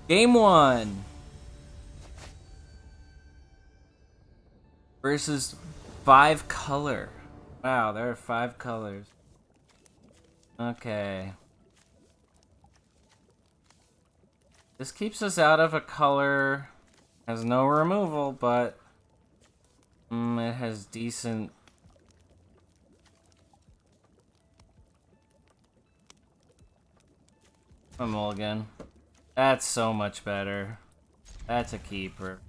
Game 1 versus 5 color. Wow, there are 5 colors. Okay. This keeps us out of a color. Has no removal, but it has decent. A mulligan. That's so much better. That's a keeper.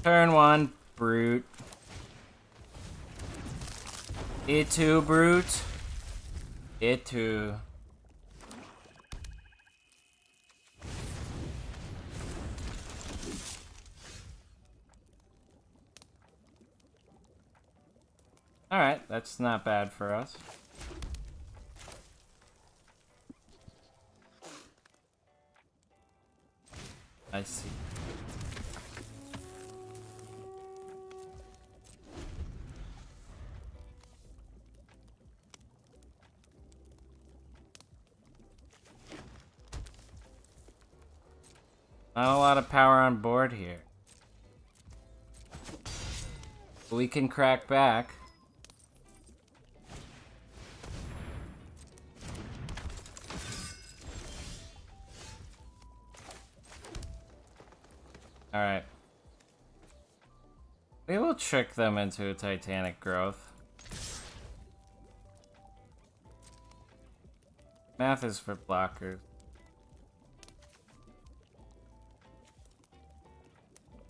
Turn 1, brute. E2, brute. E2. Alright, that's not bad for us. I see. Not a lot of power on board here. But we can crack back. Alright. We will trick them into a Titanic growth. Math is for blockers.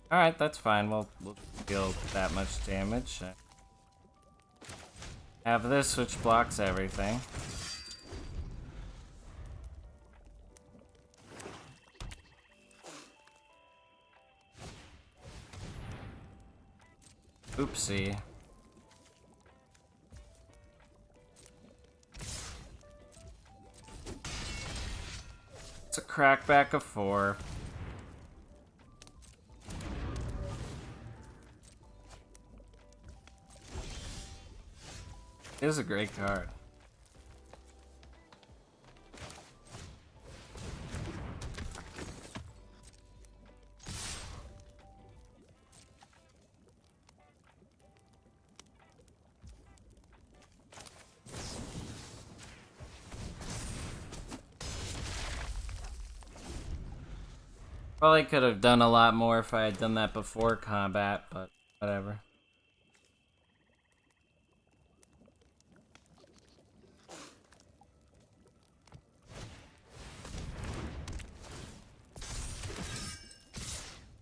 Alright, that's fine. We'll deal that much damage. Have this, which blocks everything. Oopsie. It's a crackback of 4. It is a great card. Probably could have done a lot more if I had done that before combat, but whatever.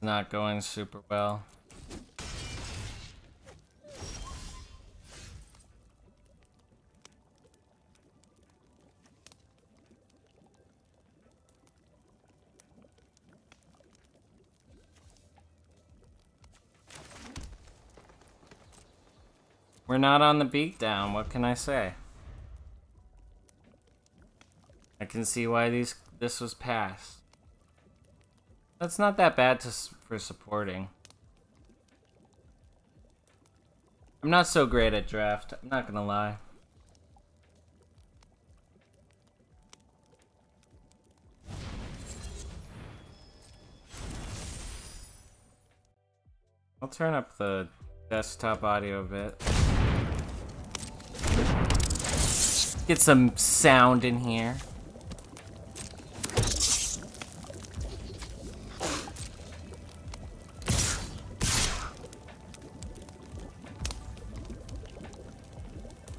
Not going super well. We're not on the beatdown, what can I say? I can see why this was passed. That's not that bad for supporting. I'm not so great at draft, I'm not gonna lie. I'll turn up the desktop audio a bit. Get some sound in here.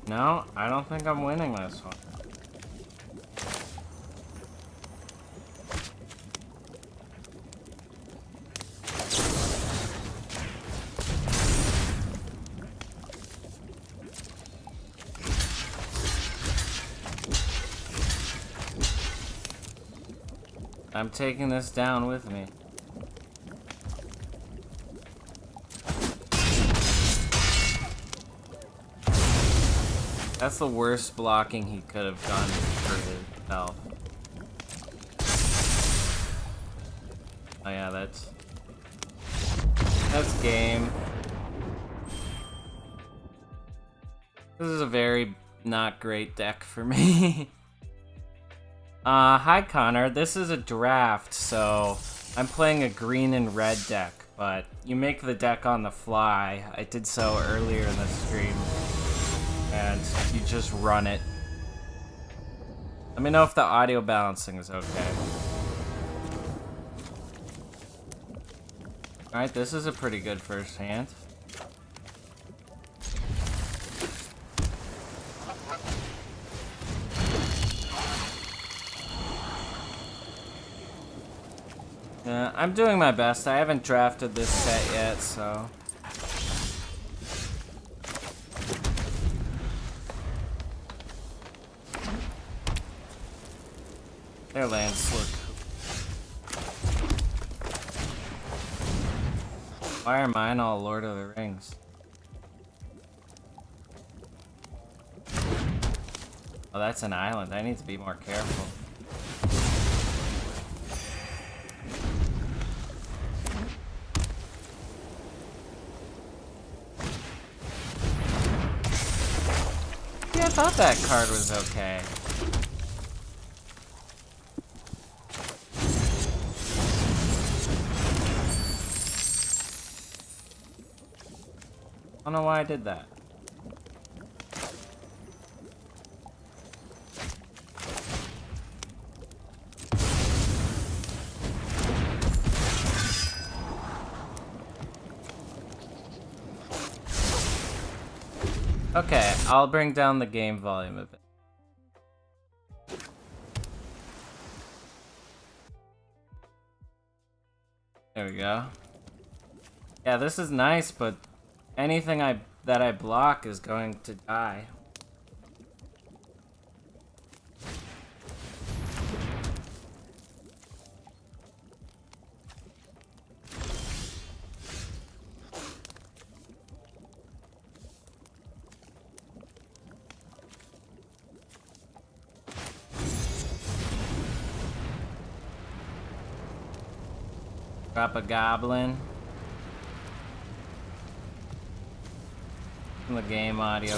No, I don't think I'm winning this one. I'm taking this down with me. That's the worst blocking he could have done for himself. Oh yeah, that's game. This is a very not great deck for me. Hi Connor, this is a draft, so I'm playing a green and red deck, but you make the deck on the fly. I did so earlier in the stream, and you just run it. Let me know if the audio balancing is okay. Alright, this is a pretty good first hand. Yeah, I'm doing my best. I haven't drafted this set yet, so... Their lands look... Why are mine all Lord of the Rings? Oh, that's an island. I need to be more careful. Yeah, I thought that card was okay. I don't know why I did that. Okay, I'll bring down the game volume a bit. There we go. Yeah, this is nice, but anything that I block is going to die. Drop a goblin. In the game audio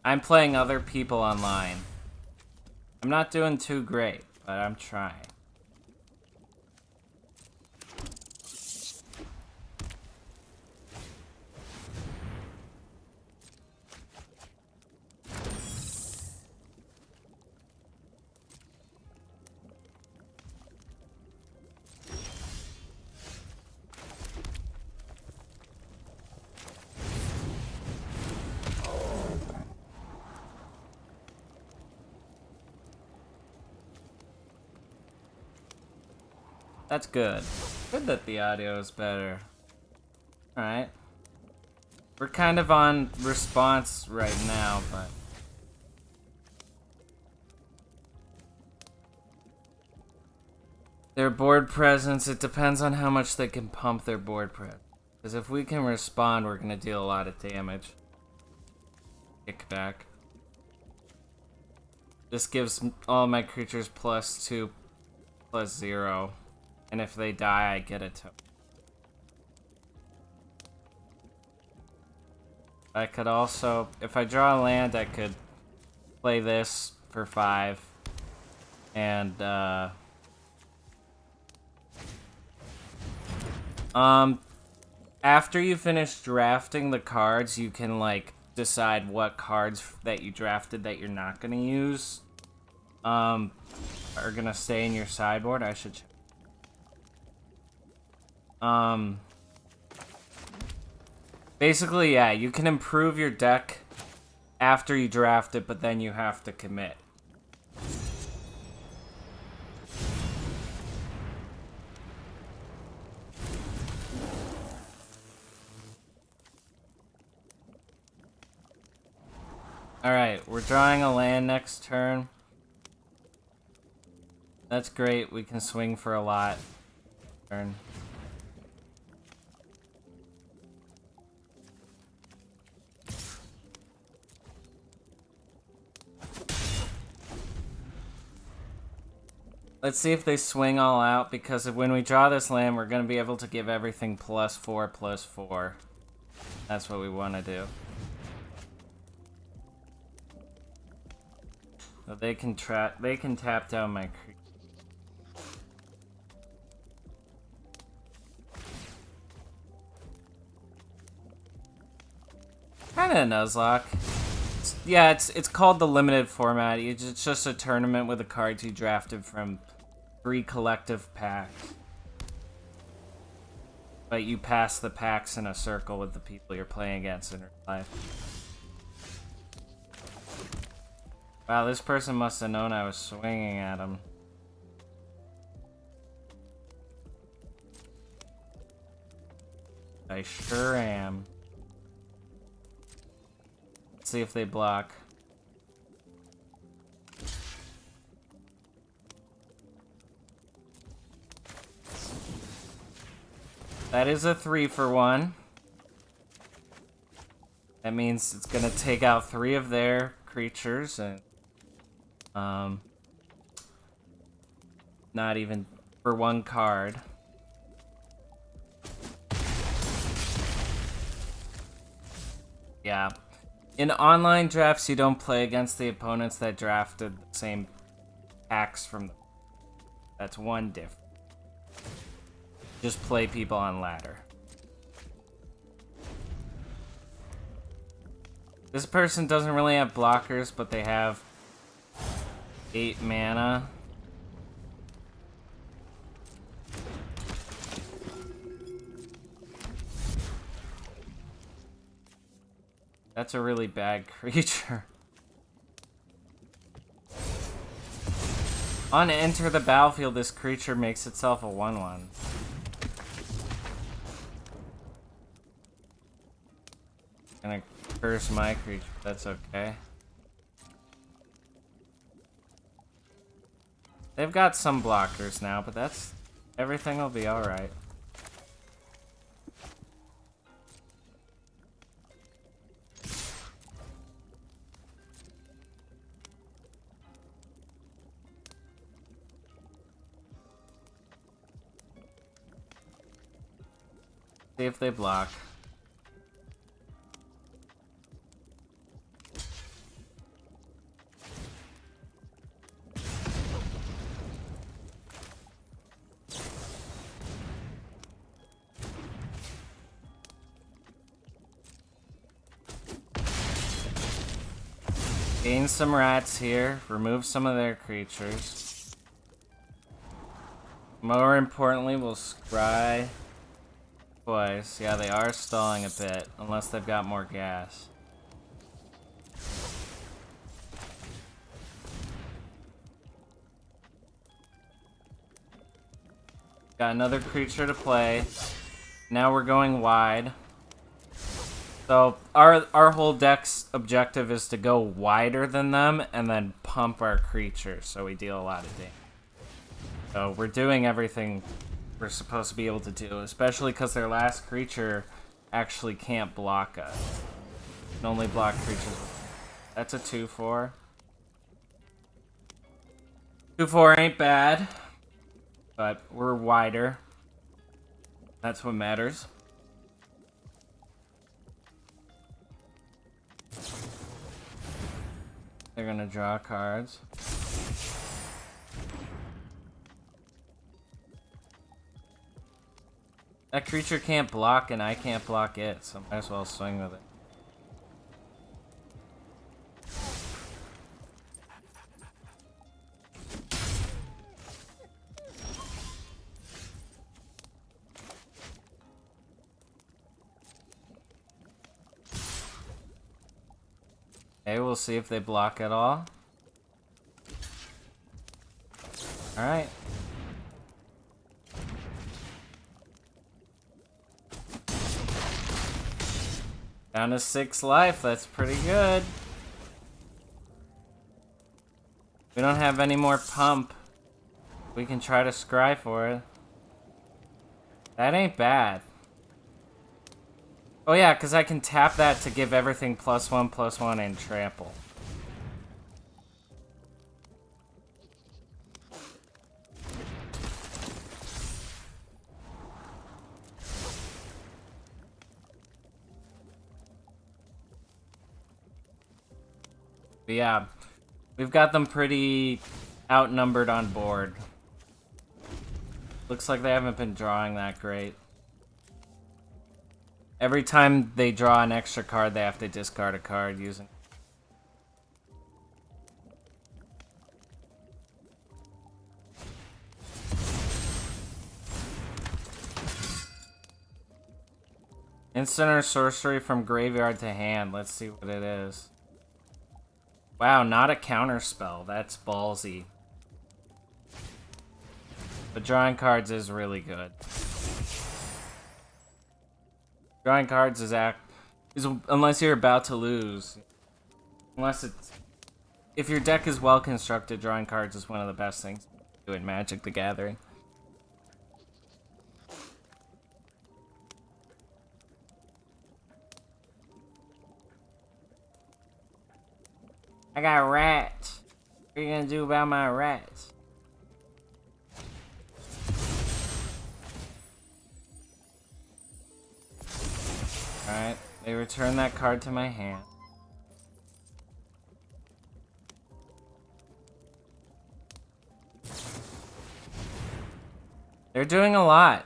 I'm playing other people online. I'm not doing too great, but I'm trying. That's good. Good that the audio is better. Alright. We're kind of on response right now, but... Their board presence, it depends on how much they can pump their board presence. Because if we can respond, we're going to deal a lot of damage. Kickback. This gives all my creatures +2, +0. And if they die, I get a token. I could also, if I draw a land, I could play this for 5. And, after you finish drafting the cards, you can, like, decide what cards that you drafted that you're not gonna use, are gonna stay in your sideboard. I should check. Basically, yeah, you can improve your deck after you draft it, but then you have to commit. Alright, we're drawing a land next turn. That's great, we can swing for a lot. Turn. Let's see if they swing all out, because when we draw this land, we're going to be able to give everything +4/+4. That's what we want to do. So they can tap down my creature. Kinda a Nuzlocke. Yeah, it's called the limited format. It's just a tournament with the cards you drafted from 3 collective packs. But you pass the packs in a circle with the people you're playing against in real life. Wow, this person must have known I was swinging at him. I sure am. Let's see if they block. That is a 3-for-1. That means it's gonna take out 3 of their creatures and not even for 1 card. Yeah. In online drafts, you don't play against the opponents that drafted the same packs from them. That's one difference. Just play people on ladder. This person doesn't really have blockers, but they have 8 mana. That's a really bad creature. On enter the battlefield, this creature makes itself a 1/1. Gonna curse my creature, that's okay. They've got some blockers now, but everything will be alright. See if they block. Gain some rats here, remove some of their creatures. More importantly, we'll scry twice. Yeah, they are stalling a bit, unless they've got more gas. Got another creature to play. Now we're going wide. So our whole deck's objective is to go wider than them and then pump our creatures so we deal a lot of damage. So we're doing everything we're supposed to be able to do, especially because their last creature actually can't block us. It can only block creatures. That's a 2/4. 2/4 ain't bad, but we're wider. That's what matters. They're gonna draw cards. That creature can't block and I can't block it, so might as well swing with it. Okay, we'll see if they block at all. Alright. Down to 6 life, that's pretty good. We don't have any more pump. We can try to scry for it. That ain't bad. Oh yeah, because I can tap that to give everything +1/+1 and trample. But yeah, we've got them pretty outnumbered on board. Looks like they haven't been drawing that great. Every time they draw an extra card, they have to discard a card using... Instant or sorcery from graveyard to hand. Let's see what it is. Wow, not a counter spell. That's ballsy. But drawing cards is really good. Drawing cards is unless you're about to lose. Unless it's... If your deck is well constructed, drawing cards is one of the best things to do in Magic the Gathering. I got rats. What are you gonna do about my rats? Alright, they return that card to my hand. They're doing a lot.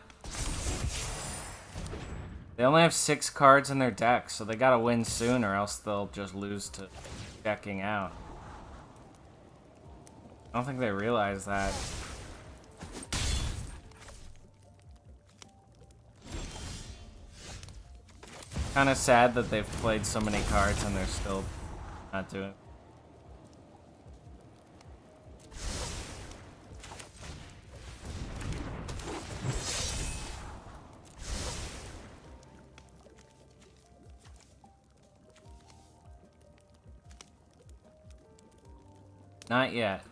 They only have 6 cards in their deck, so they gotta win soon or else they'll just lose to checking out. I don't think they realize that. Kind of sad that they've played so many cards and they're still not doing it. Not yet.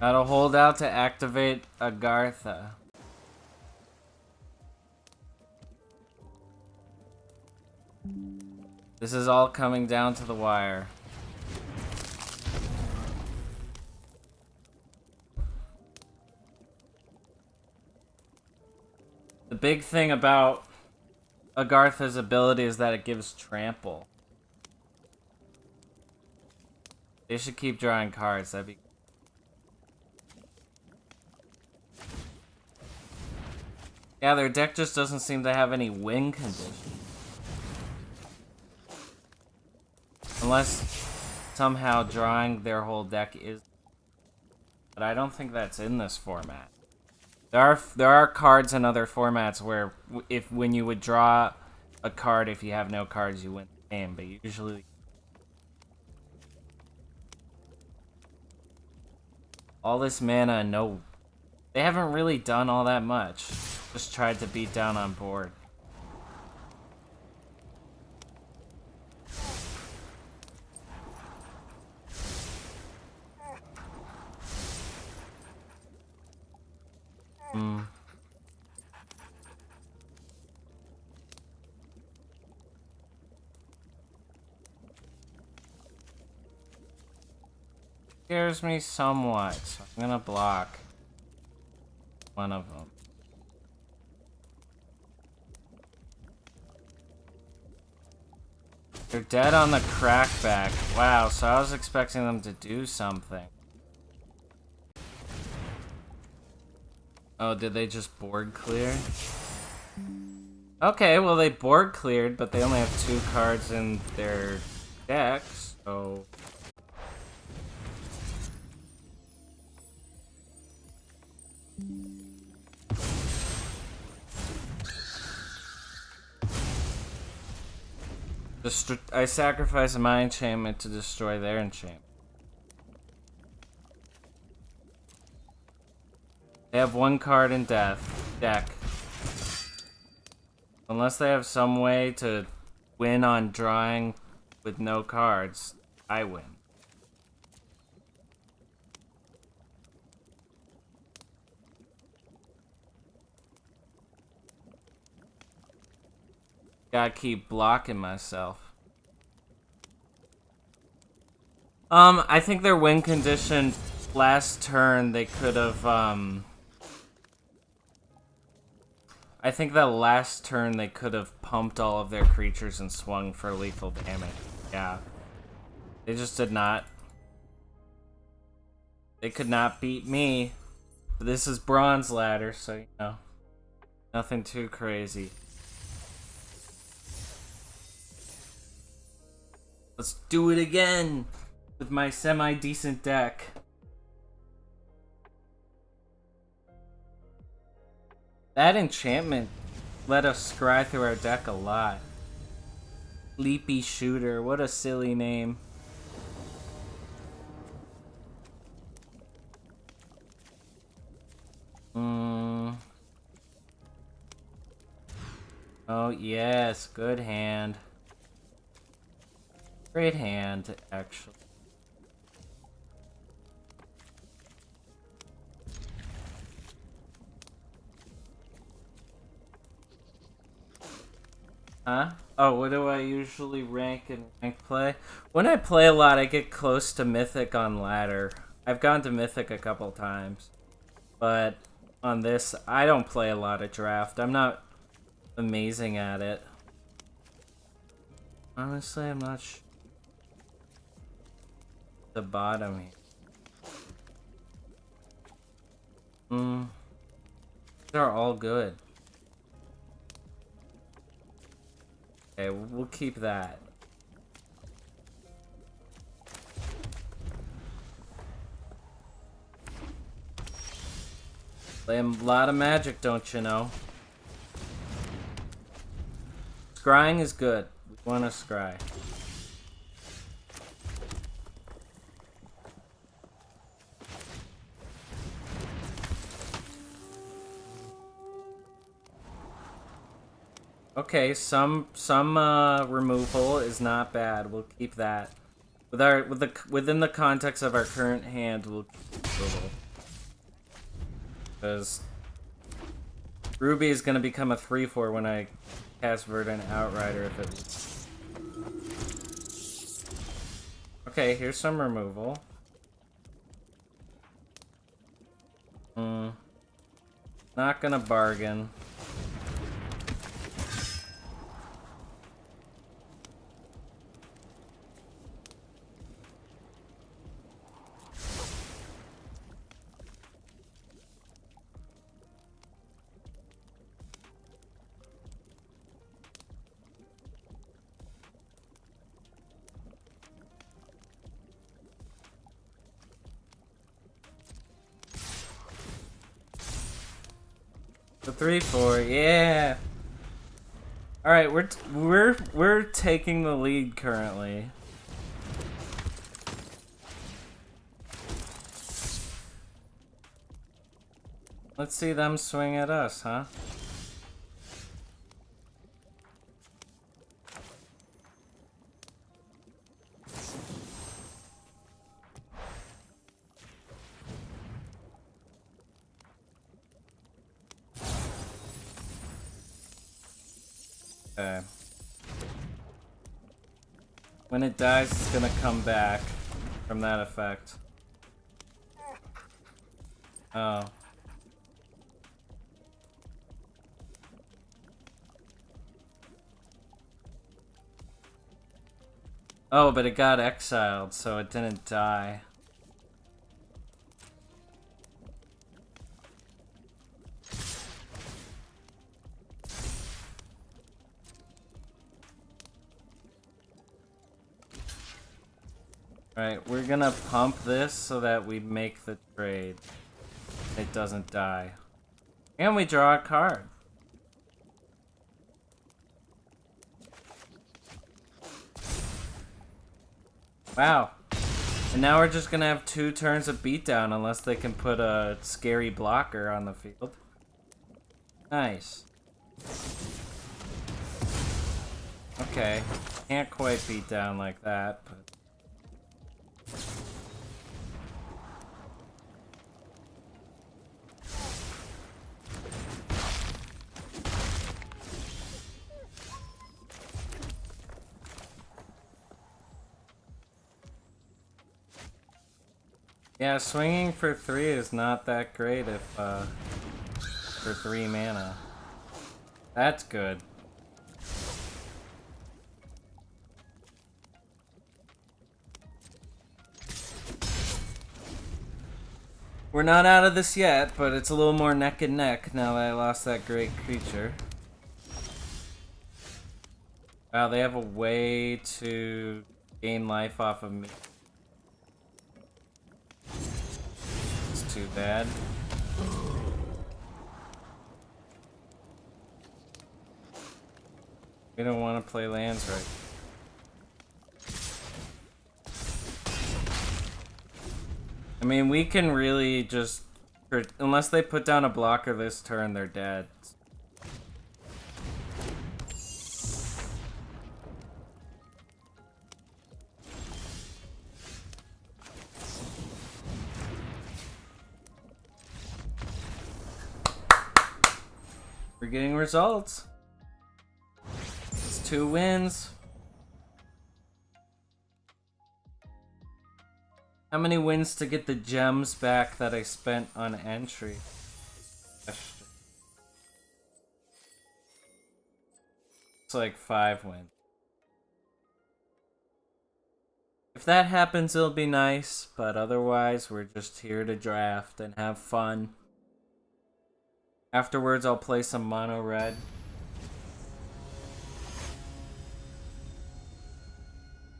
Gotta hold out to activate Agartha. This is all coming down to the wire. The big thing about Agartha's ability is that it gives trample. They should keep drawing cards, that'd be... Yeah, their deck just doesn't seem to have any win conditions. Unless somehow drawing their whole deck is... But I don't think that's in this format. There are cards in other formats where when you would draw a card, if you have no cards, you win the game, but usually... All this mana and no... They haven't really done all that much. Just tried to beat down on board. Scares me somewhat, so I'm gonna block one of them. They're dead on the crackback. Wow, so I was expecting them to do something. Oh, did they just board clear? Okay, well they board cleared, but they only have 2 cards in their deck, so... I sacrifice my enchantment to destroy their enchantment. They have 1 card in deck. Unless they have some way to win on drawing with no cards, I win. Gotta keep blocking myself. I think their win condition last turn they could have, I think that last turn they could have pumped all of their creatures and swung for lethal damage. Yeah. They just did not. They could not beat me. But this is bronze ladder, so you know. Nothing too crazy. Let's do it again with my semi-decent deck. That enchantment let us scry through our deck a lot. Sleepy Shooter, what a silly name. Oh yes, good hand. Great hand, actually. Huh? Oh, what do I usually rank in rank play? When I play a lot, I get close to Mythic on ladder. I've gone to Mythic a couple times. But on this, I don't play a lot of draft. I'm not amazing at it. Honestly, I'm not sure. The bottom here. They're all good. Okay, we'll keep that. Play a lot of Magic, don't you know? Scrying is good. We want to scry. Okay, some removal is not bad. We'll keep that. Within the context of our current hand, we'll keep removal. Because Ruby is gonna become a 3/4 when I cast Verdant Outrider if it. Okay, here's some removal. Not gonna bargain. The 3/4, yeah. All right, we're taking the lead currently. Let's see them swing at us, huh? Okay. When it dies, it's gonna come back from that effect. Oh. Oh, but it got exiled, so it didn't die. Alright, we're gonna pump this so that we make the trade. It doesn't die. And we draw a card. Wow. And now we're just gonna have 2 turns of beatdown unless they can put a scary blocker on the field. Nice. Okay. Can't quite beat down like that, but... Yeah, swinging for 3 is not that great if, for 3 mana. That's good. We're not out of this yet, but it's a little more neck and neck now that I lost that great creature. Wow, they have a way to gain life off of me. It's too bad. We don't want to play lands right. I mean, we can really just... Unless they put down a blocker this turn, they're dead. We're getting results. It's 2 wins. How many wins to get the gems back that I spent on entry? It's like 5 wins. If that happens, it'll be nice, but otherwise, we're just here to draft and have fun. Afterwards, I'll play some mono red.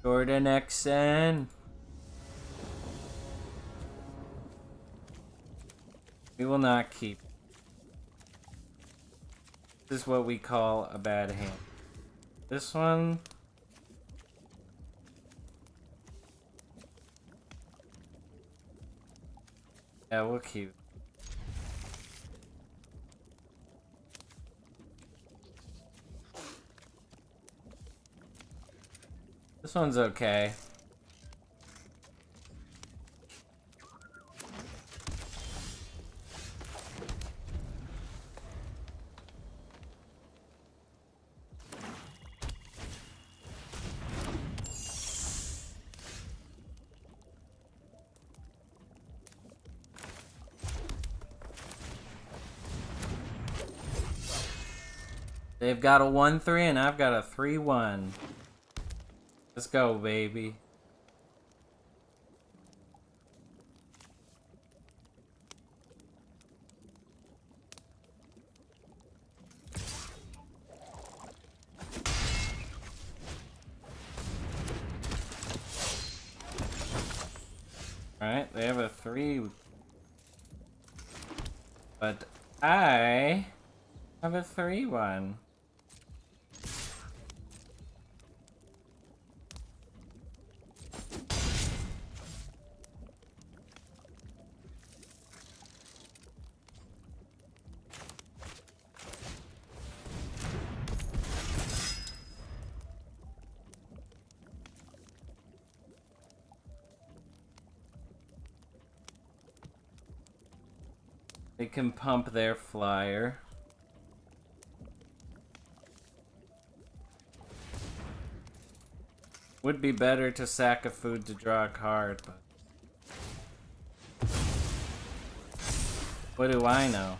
Jordan XN. We will not keep. This is what we call a bad hand. This one. Yeah, we'll keep. This one's okay. They've got a 1-3 and I've got a 3-1. Let's go, baby. Alright, they have a 3. But I have a 3-1. They can pump their flyer. Would be better to sack a food to draw a card, but... What do I know?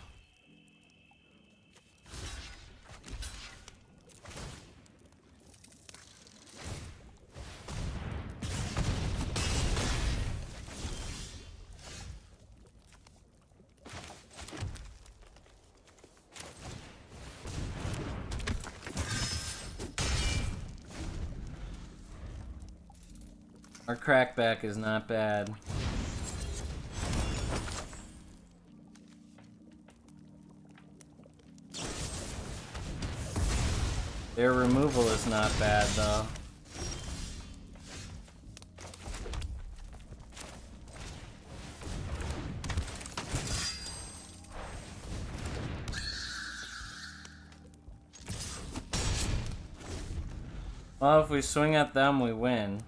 Our crackback is not bad. Their removal is not bad, though. Well, if we swing at them, we win.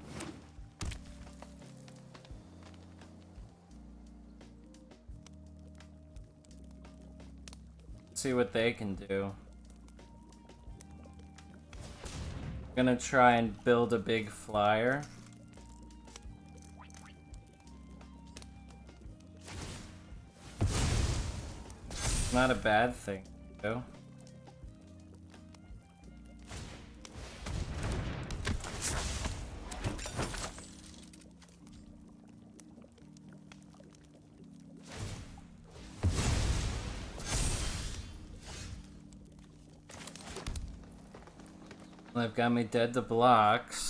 See what they can do. I'm gonna try and build a big flyer. Not a bad thing, though. They've got me dead to blocks.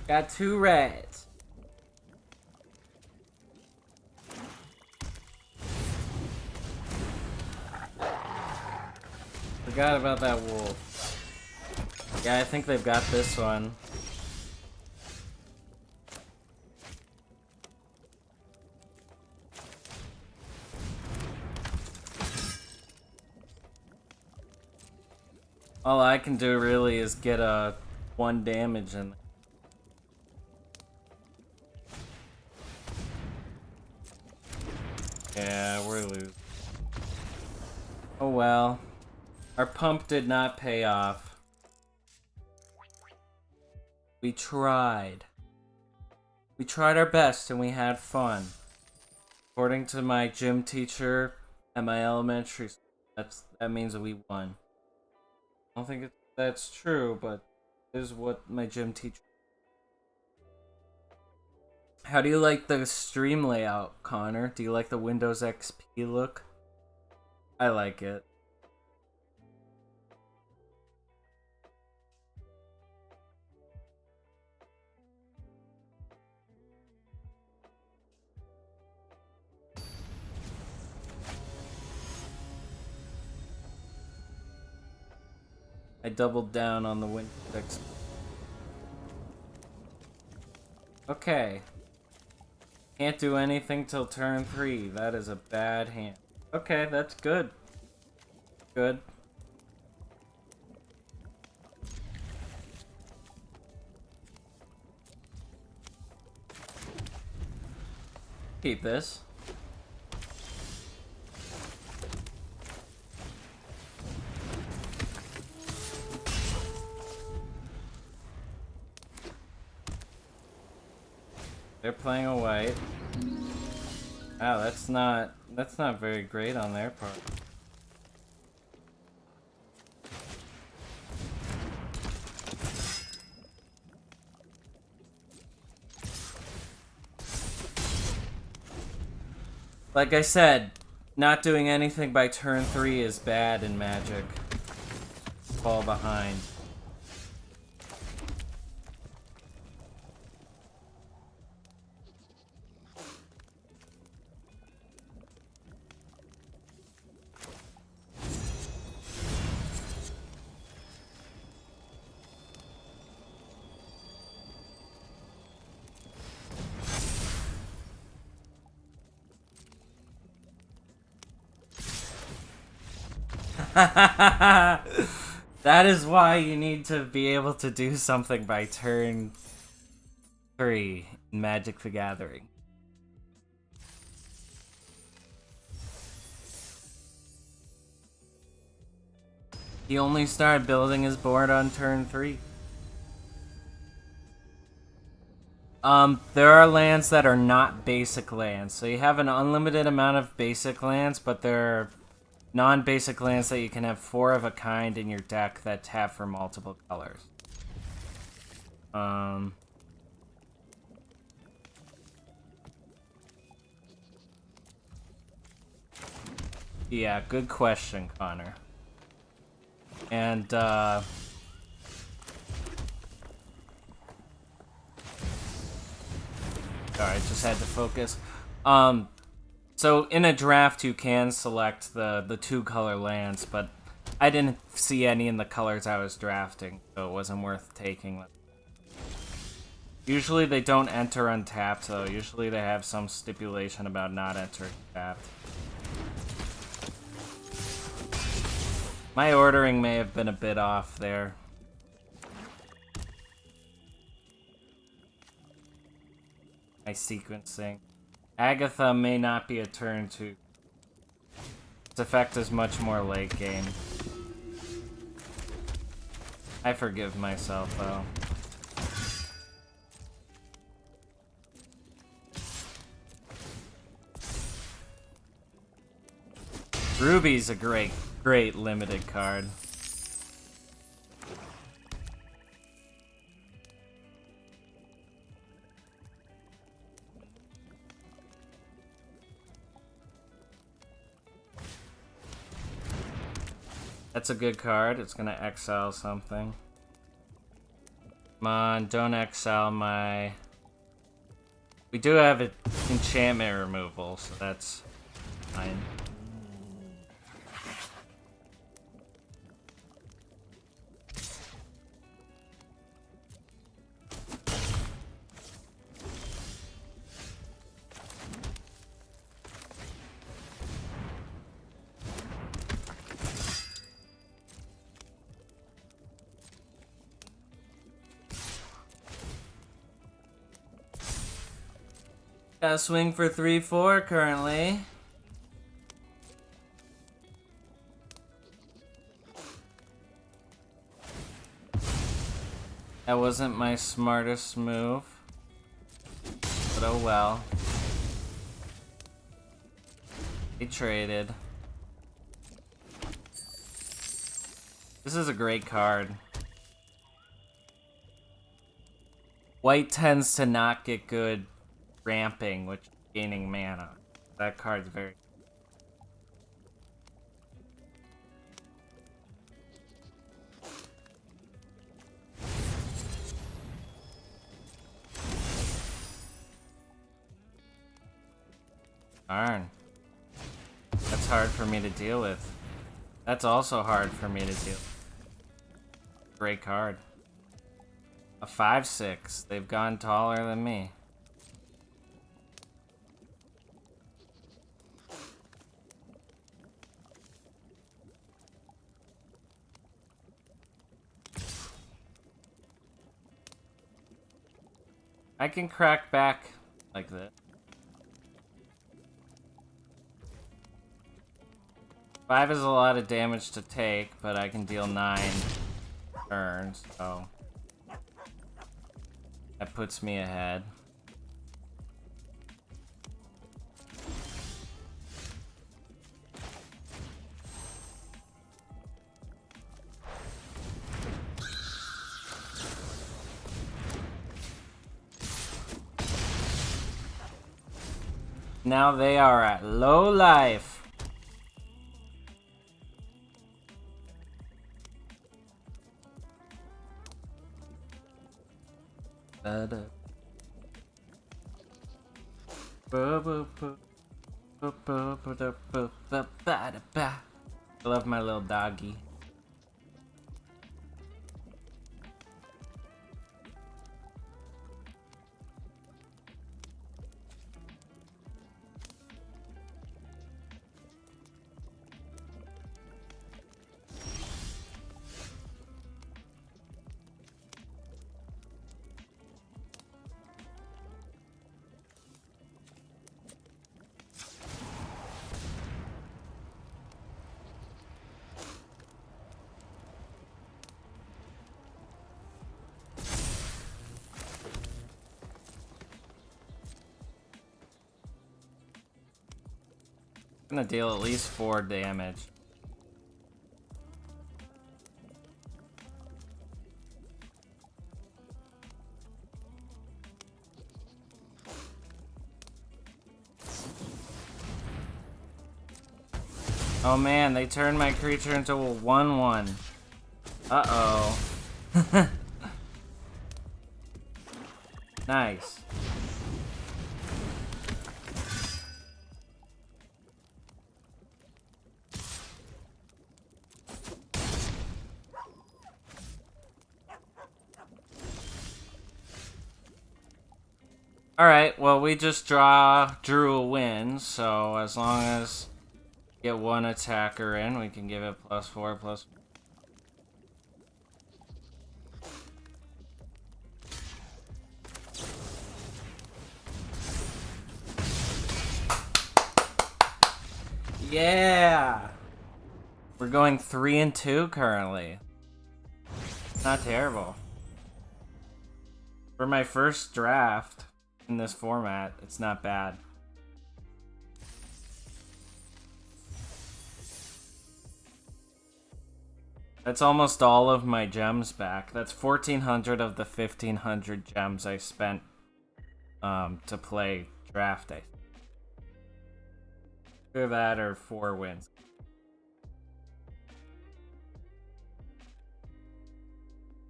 Got 2 reds. Forgot about that wolf. Yeah, I think they've got this one. All I can do really is get a 1 damage in. Yeah, we're losing. Oh well. Our pump did not pay off. We tried. We tried our best and we had fun. According to my gym teacher at my elementary school, that means that we won. I don't think that's true, but it is what my gym teacher. How do you like the stream layout, Connor? Do you like the Windows XP look? I like it. I doubled down on the Windows XP. Okay. Can't do anything till turn 3. That is a bad hand. Okay, that's good. Good. Keep this. They're playing a white. Wow, that's not very great on their part. Like I said, not doing anything by turn 3 is bad in Magic. Fall behind. That is why you need to be able to do something by turn 3 in Magic the Gathering. He only started building his board on turn 3. There are lands that are not basic lands. So you have an unlimited amount of basic lands, but there are non-basic lands that you can have 4 of a kind in your deck that tap for multiple colors. Yeah, good question, Connor. And, Alright, just had to focus. So in a draft you can select the 2-color lands, but I didn't see any in the colors I was drafting, so it wasn't worth taking them. Usually they don't enter untapped, though. Usually they have some stipulation about not entering tapped. My ordering may have been a bit off there. My sequencing. Agatha may not be a turn 2. Its effect is much more late game. I forgive myself, though. Ruby's a great limited card. That's a good card. It's gonna exile something. Come on, don't exile my... We do have an enchantment removal, so that's fine. Got a swing for 3/4 currently. That wasn't my smartest move, but oh well. He traded. This is a great card. White tends to not get good ramping, which is gaining mana. That card's very... Darn. That's hard for me to deal with. That's also hard for me to deal with. Great card. A 5/6. They've gone taller than me. I can crack back like this. 5 is a lot of damage to take, but I can deal 9 turns, so that puts me ahead. Now they are at low life. I love my little doggy. I'm gonna deal at least 4 damage. Oh man, they turned my creature into a 1/1. Uh-oh. Nice. Alright, well, we just drew a win, so as long as we get one attacker in, we can give it +4, +4. Yeah! We're going 3-2 currently. Not terrible. For my first draft in this format, it's not bad. That's almost all of my gems back. That's 1,400 of the 1,500 gems I spent to play draft day. Either that or 4 wins.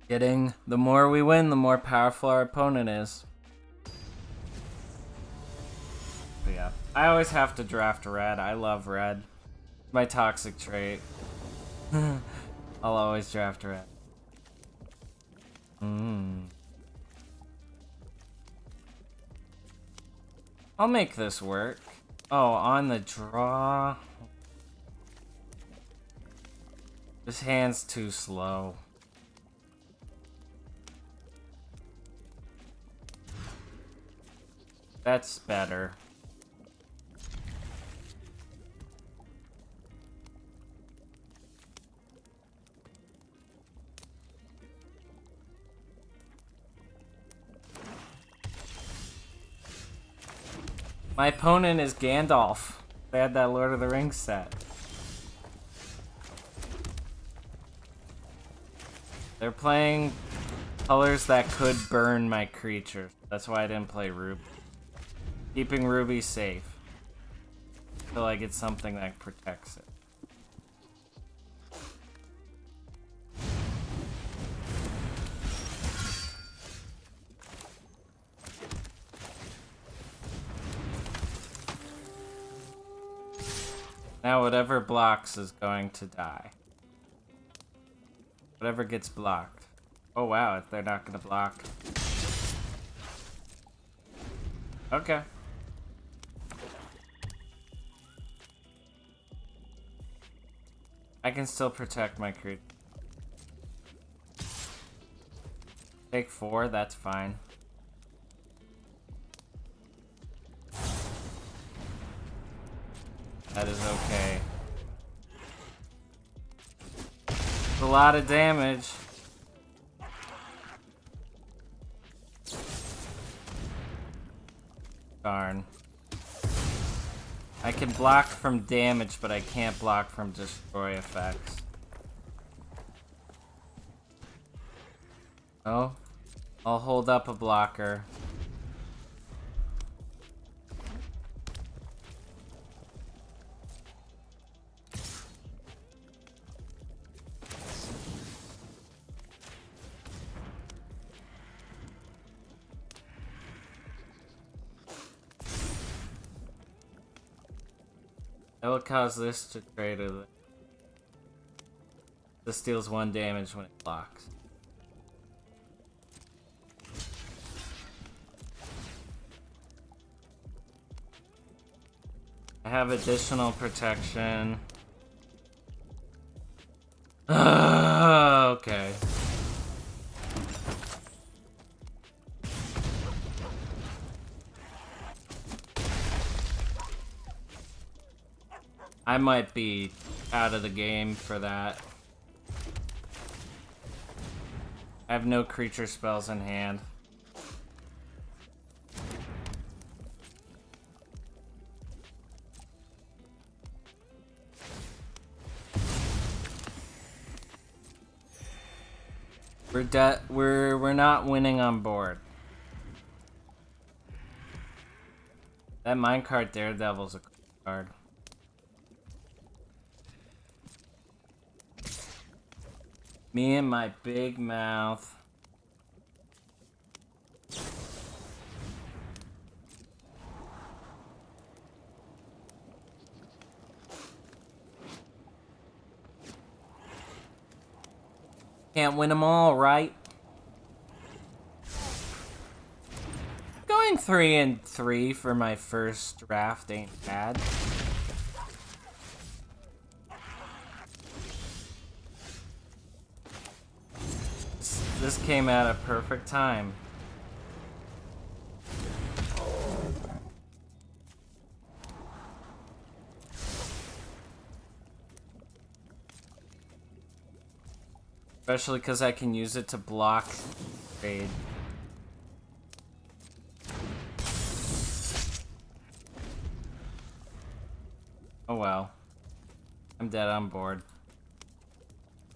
The more we win, the more powerful our opponent is. But yeah, I always have to draft red. I love red. My toxic trait. I'll always draft red. I'll make this work. Oh, on the draw. This hand's too slow. That's better. My opponent is Gandalf. They had that Lord of the Rings set. They're playing colors that could burn my creature. That's why I didn't play Ruby. Keeping Ruby safe. Until I get something that protects it. Now whatever blocks is going to die. Whatever gets blocked. Oh wow, they're not gonna block. Okay. I can still protect my creature. Take 4, that's fine. That is okay. It's a lot of damage. Darn. I can block from damage, but I can't block from destroy effects. Oh, I'll hold up a blocker. That will cause this to trade with it. This deals 1 damage when it blocks. I have additional protection. Okay. I might be out of the game for that. I have no creature spells in hand. We're not winning on board. That minecart Daredevil's a card. Me and my big mouth. Can't win them all, right? Go going 3-3 for my first draft ain't bad. This came at a perfect time. Especially because I can use it to block trade. Oh well. I'm dead on board.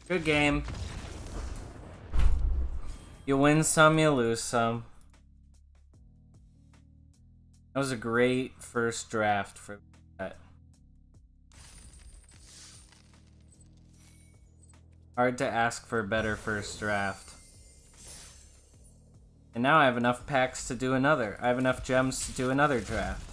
Good game. You win some, you lose some. That was a great first draft for that. Hard to ask for a better first draft. And now I have enough packs to do another. I have enough gems to do another draft.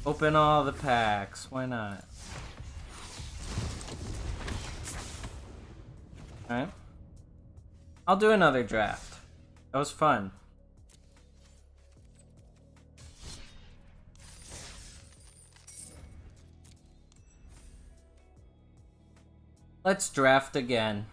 Open all the packs. Why not? Alright. I'll do another draft. That was fun. Let's draft again.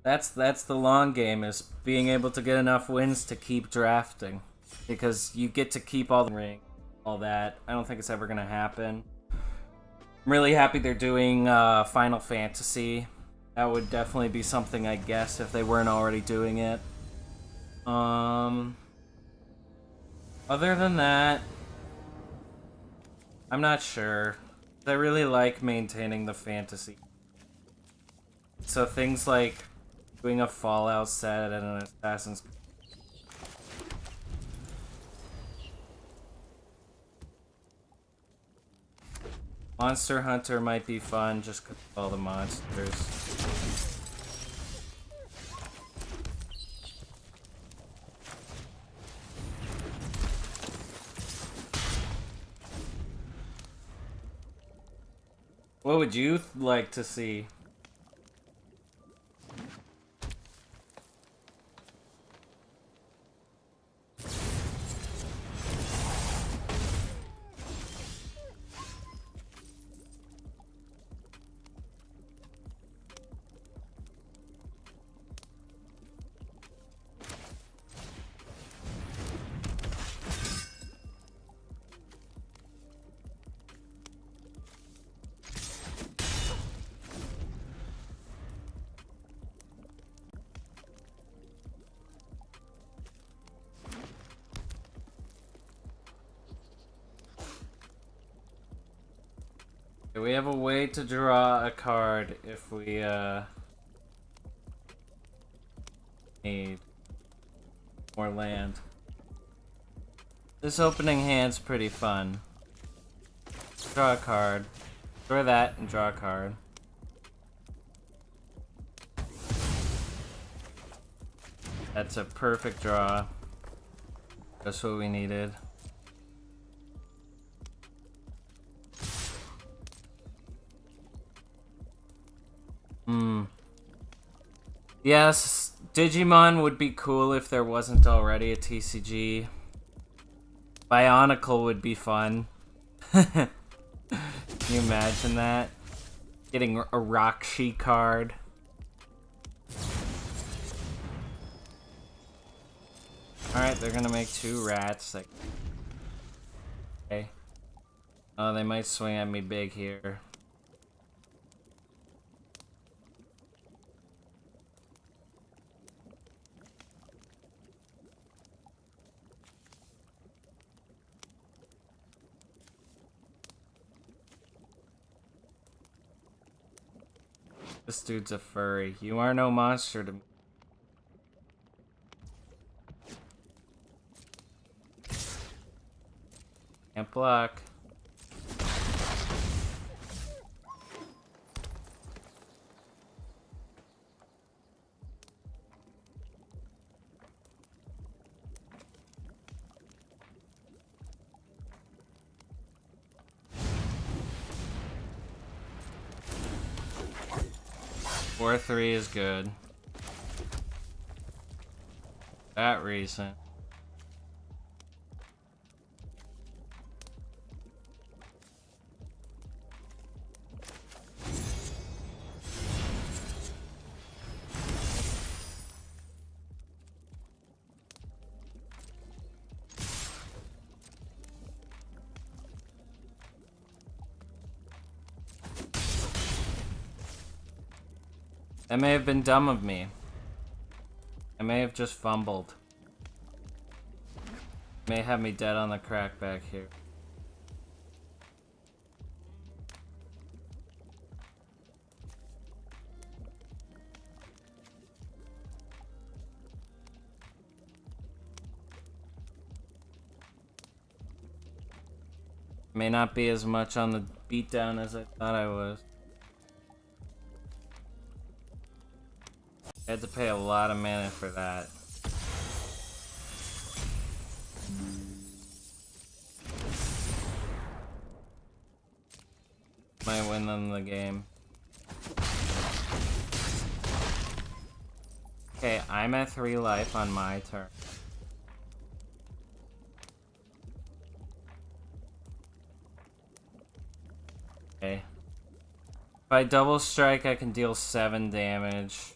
That's the long game, is being able to get enough wins to keep drafting. Because you get to keep all the ring, all that. I don't think it's ever gonna happen. I'm really happy they're doing Final Fantasy. That would definitely be something, I guess, if they weren't already doing it. Other than that, I'm not sure. I really like maintaining the fantasy. So things like doing a Fallout set and an Assassin's Creed. Monster Hunter might be fun just because of all the monsters. What would you like to see? We have a way to draw a card if we need more land. This opening hand's pretty fun. Draw a card. Draw that and draw a card. That's a perfect draw. That's what we needed. Yes, Digimon would be cool if there wasn't already a TCG. Bionicle would be fun. Can you imagine that? Getting a Rockshi card. Alright, they're gonna make 2 rats. Okay. Oh, they might swing at me big here. This dude's a furry. You are no monster to me. Can't block. 4-3 is good. That recent. That may have been dumb of me. I may have just fumbled. May have me dead on the crack back here. May not be as much on the beatdown as I thought I was. I had to pay a lot of mana for that. Might win them the game. Okay, I'm at 3 life on my turn. Okay. If I double strike, I can deal 7 damage.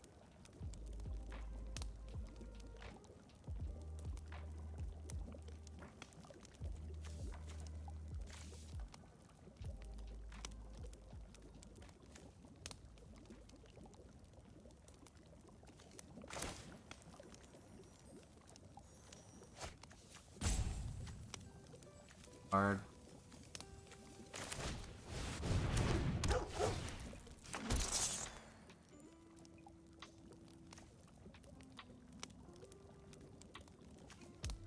Hard.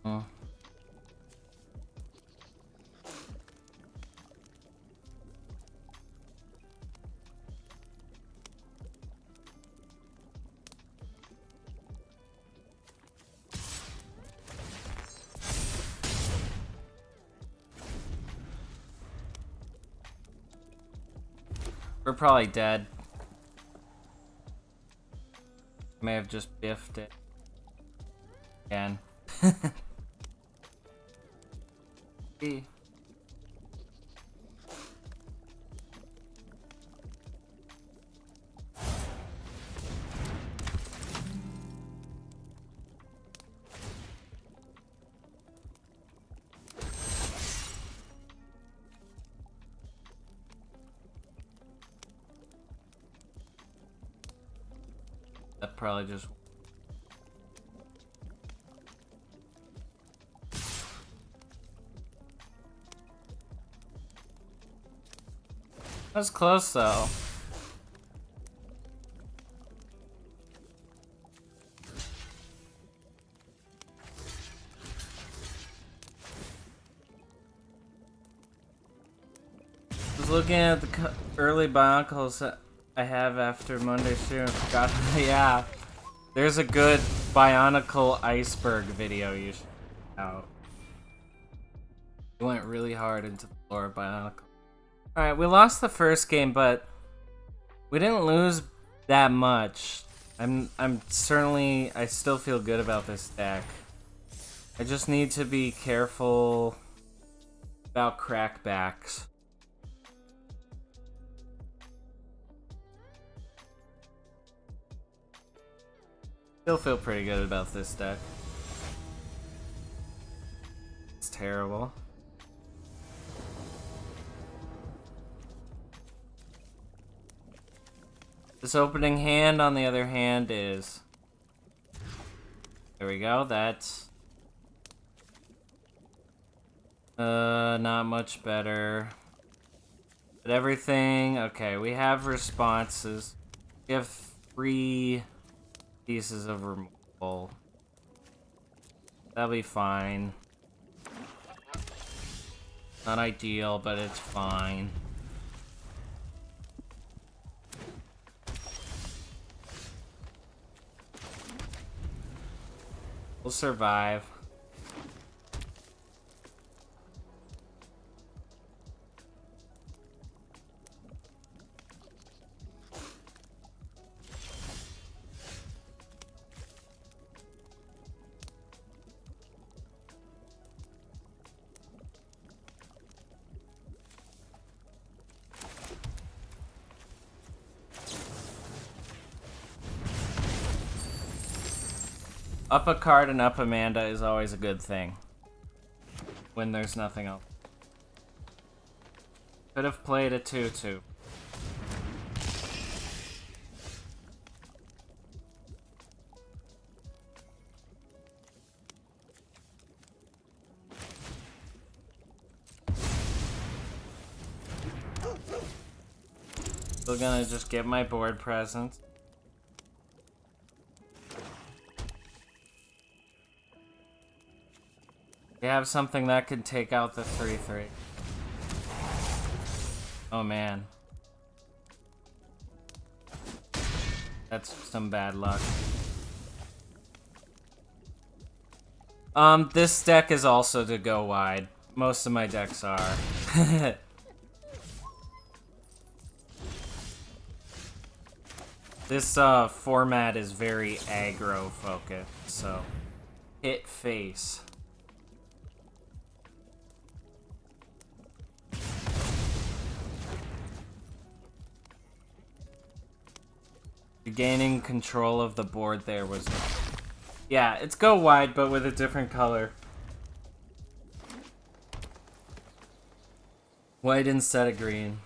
Oh. We're probably dead. May have just biffed it again. That probably just... That's close though. I was looking at the early Bionicles that I have after Monday stream and forgot. Yeah, there's a good Bionicle iceberg video you should check out. It went really hard into the lore of Bionicle. Alright, we lost the first game, but we didn't lose that much. I still feel good about this deck. I just need to be careful about crackbacks. Still feel pretty good about this deck. It's terrible. This opening hand, on the other hand, is... There we go, that's... not much better. But everything... Okay, we have responses. We have 3 pieces of removal. That'll be fine. Not ideal, but it's fine. We'll survive. Up a card and up Amanda is always a good thing. When there's nothing else. Could have played a 2-2. Still gonna just get my board present. We have something that could take out the 3-3. Oh man. That's some bad luck. This deck is also to go wide. Most of my decks are. This format is very aggro focused, so hit face. Gaining control of the board there was... Yeah, it's go wide, but with a different color. White instead of green.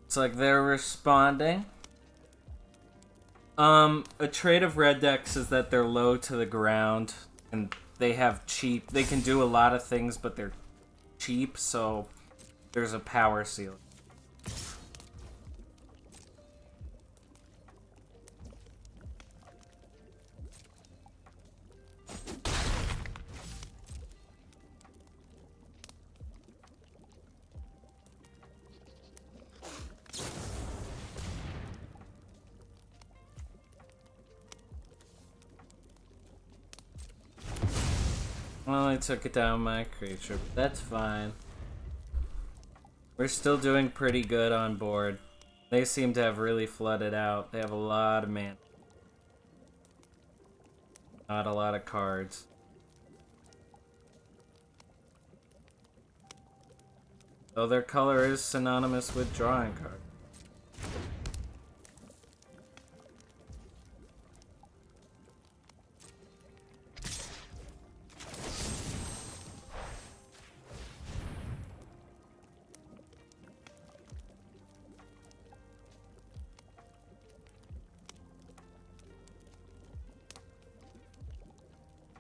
It's like they're responding. A trait of red decks is that they're low to the ground and they have cheap. They can do a lot of things, but they're cheap, so there's a power ceiling. Well, I took it down my creature, but that's fine. We're still doing pretty good on board. They seem to have really flooded out. They have a lot of mana. Not a lot of cards. Though their color is synonymous with drawing cards.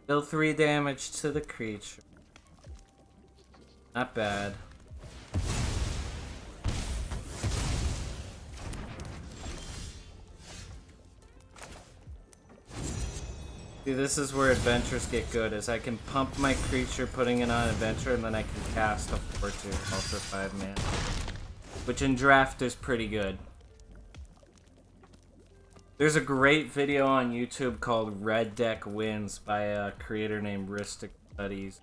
Deal 3 damage to the creature. Not bad. See, this is where adventures get good, is I can pump my creature, putting it on adventure, and then I can cast a 4/2, also 5 mana. Which in draft is pretty good. There's a great video on YouTube called Red Deck Wins by a creator named Ristic Studies.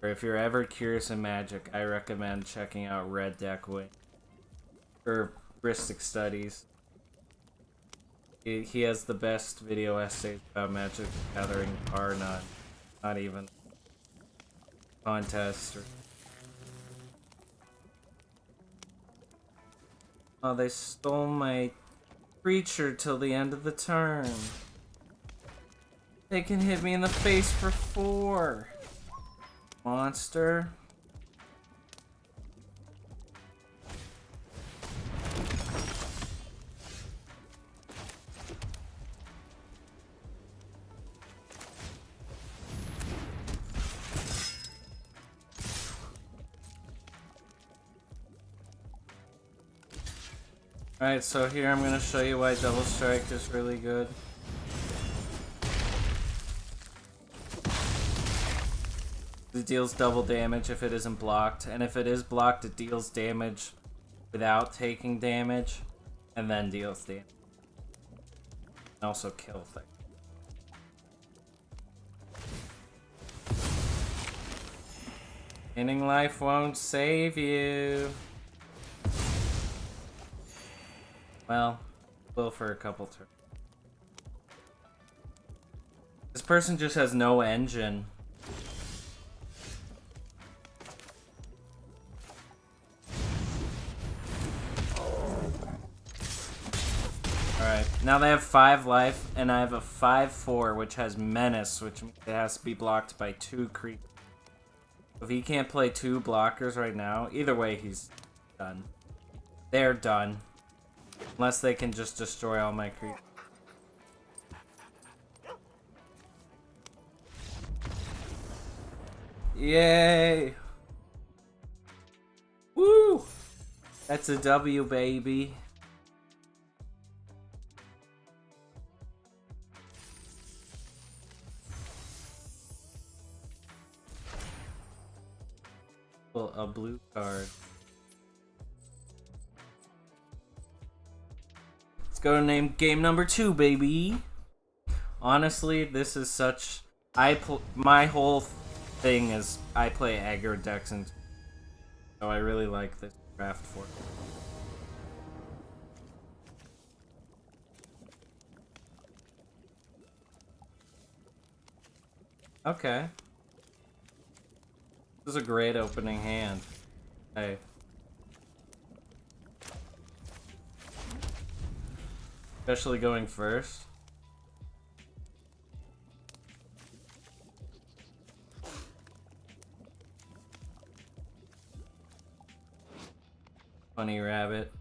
Or if you're ever curious in Magic, I recommend checking out Red Deck Wins. Or Ristic Studies. He has the best video essays about Magic the Gathering, bar none. Not even contest. Oh, they stole my creature till the end of the turn. They can hit me in the face for 4. Monster. Alright, so here I'm going to show you why Double Strike is really good. It deals double damage if it isn't blocked, and if it is blocked, it deals damage without taking damage, and then deals damage. And also kill things. Gaining life won't save you. Well, will for a couple turns. This person just has no engine. Alright, now they have 5 life, and I have a 5/4, which has Menace, which means it has to be blocked by 2 creatures. If he can't play 2 blockers right now, either way, he's done. They're done. Unless they can just destroy all my creatures. Yay! Woo! That's a W, baby. Well, a blue card. Let's go to game number 2, baby. Honestly, this is such... my whole thing is I play aggro decks, and so I really like this draft for it. Okay. This is a great opening hand. Hey. Especially going first. Funny rabbit.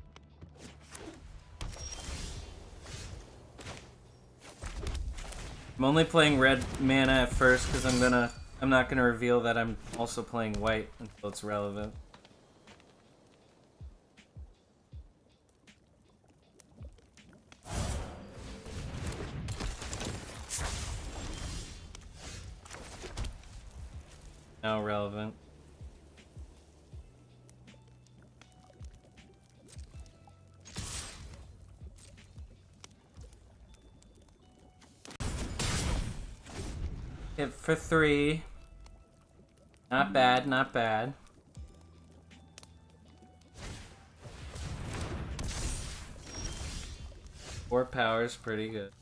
I'm only playing red mana at first because I'm not gonna reveal that I'm also playing white until it's relevant. Now relevant. Hit for 3. Not bad, not bad. Four power's pretty good.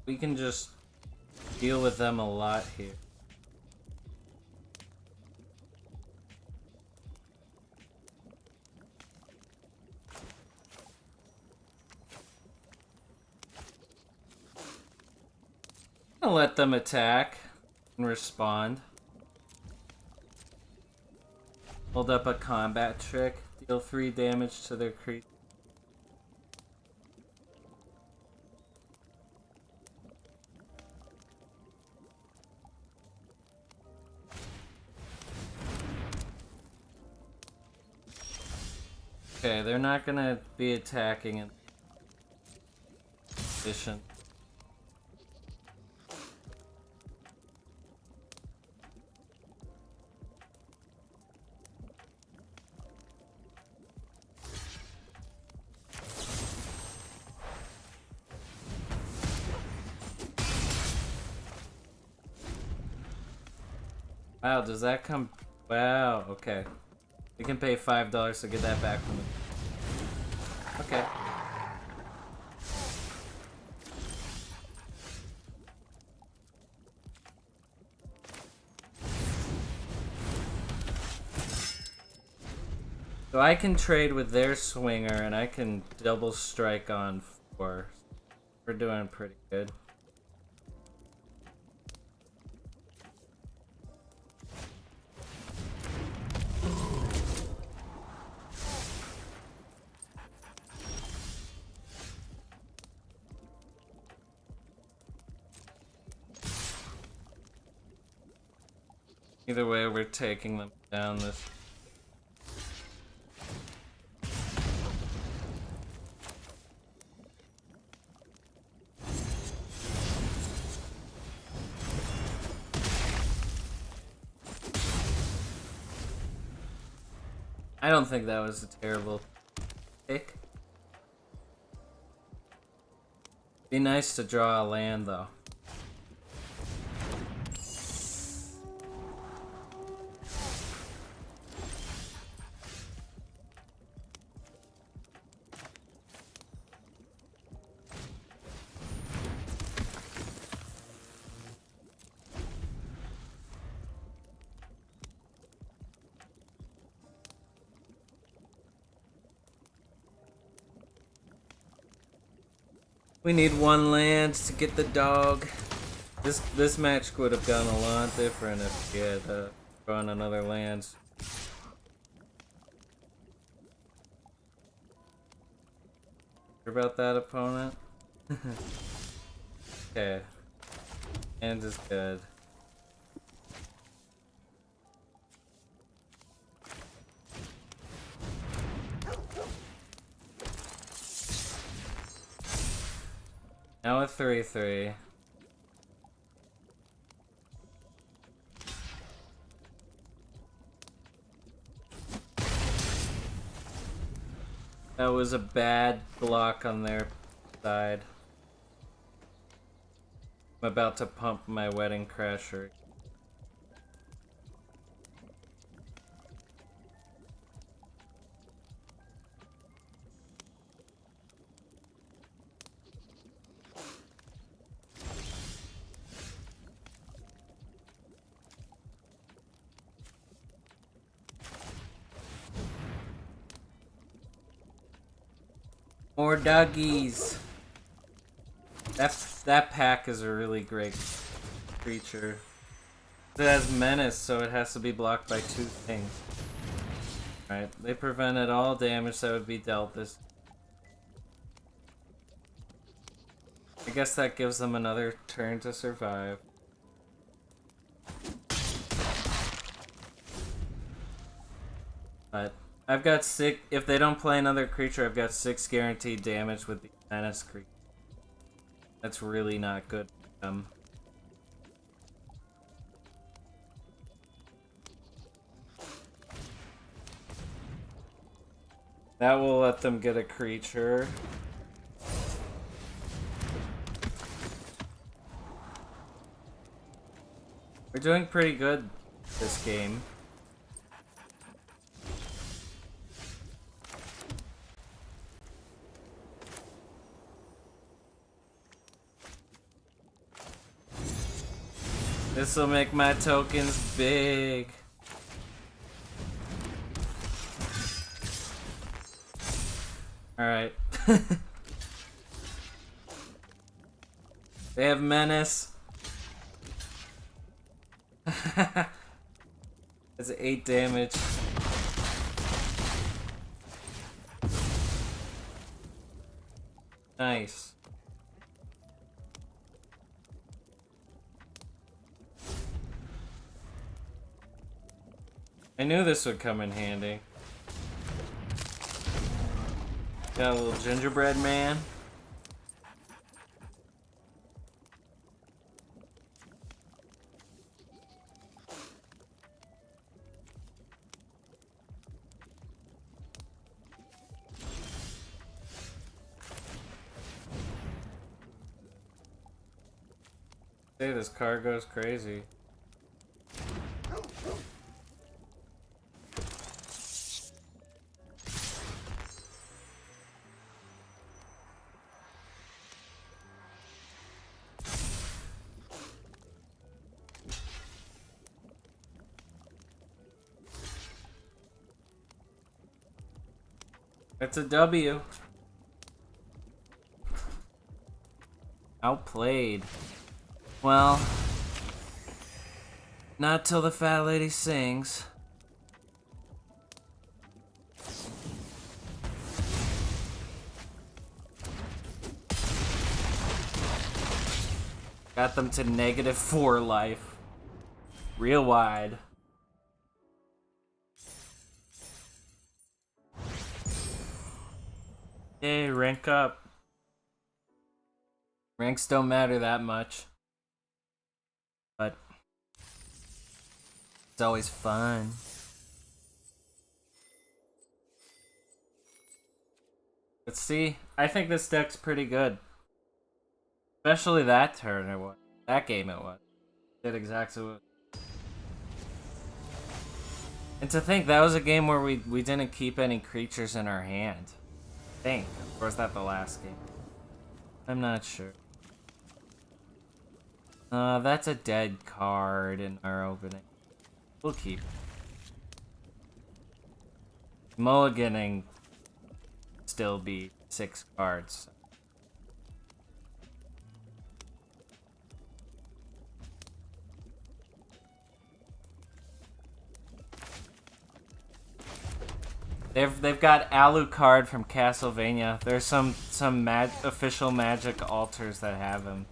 We can just deal with them a lot here. I'll let them attack and respond. Hold up a combat trick. Deal 3 damage to their creature. Okay, they're not gonna be attacking in addition. Wow, does that come? Wow, okay. We can pay $5 to get that back from them. Okay. So I can trade with their swinger and I can double strike on 4. We're doing pretty good. Either way, we're taking them down this. I don't think that was a terrible pick. Be nice to draw a land, though. We need one land to get the dog. This match would have gone a lot different if we had drawn another land. Sure about that, opponent? Okay. Hand is good. Now a 3/3. That was a bad block on their side. I'm about to pump my Wedding Crasher. More doggies. That pack is a really great creature. It has menace, so it has to be blocked by 2 things. Right, they prevented all damage that would be dealt this. I guess that gives them another turn to survive. But I've got 6. If they don't play another creature, I've got 6 guaranteed damage with the menace creature. That's really not good for them. That will let them get a creature. We're doing pretty good this game. This will make my tokens big. Alright. They have menace. That's 8 damage. Nice. I knew this would come in handy. Got a little gingerbread man. Say this car goes crazy. It's a W. Outplayed. Well, not till the fat lady sings. Got them to -4 life. Real wide. Yay, rank up. Ranks don't matter that much. But it's always fun. Let's see. I think this deck's pretty good. Especially that turn it was. That game it was. Did exactly what... And to think, that was a game where we didn't keep any creatures in our hand. I think. Or was that the last game? I'm not sure. That's a dead card in our opening. We'll keep it. Mulliganing still be 6 cards. They've got Alucard from Castlevania. There's some official Magic altars that have him.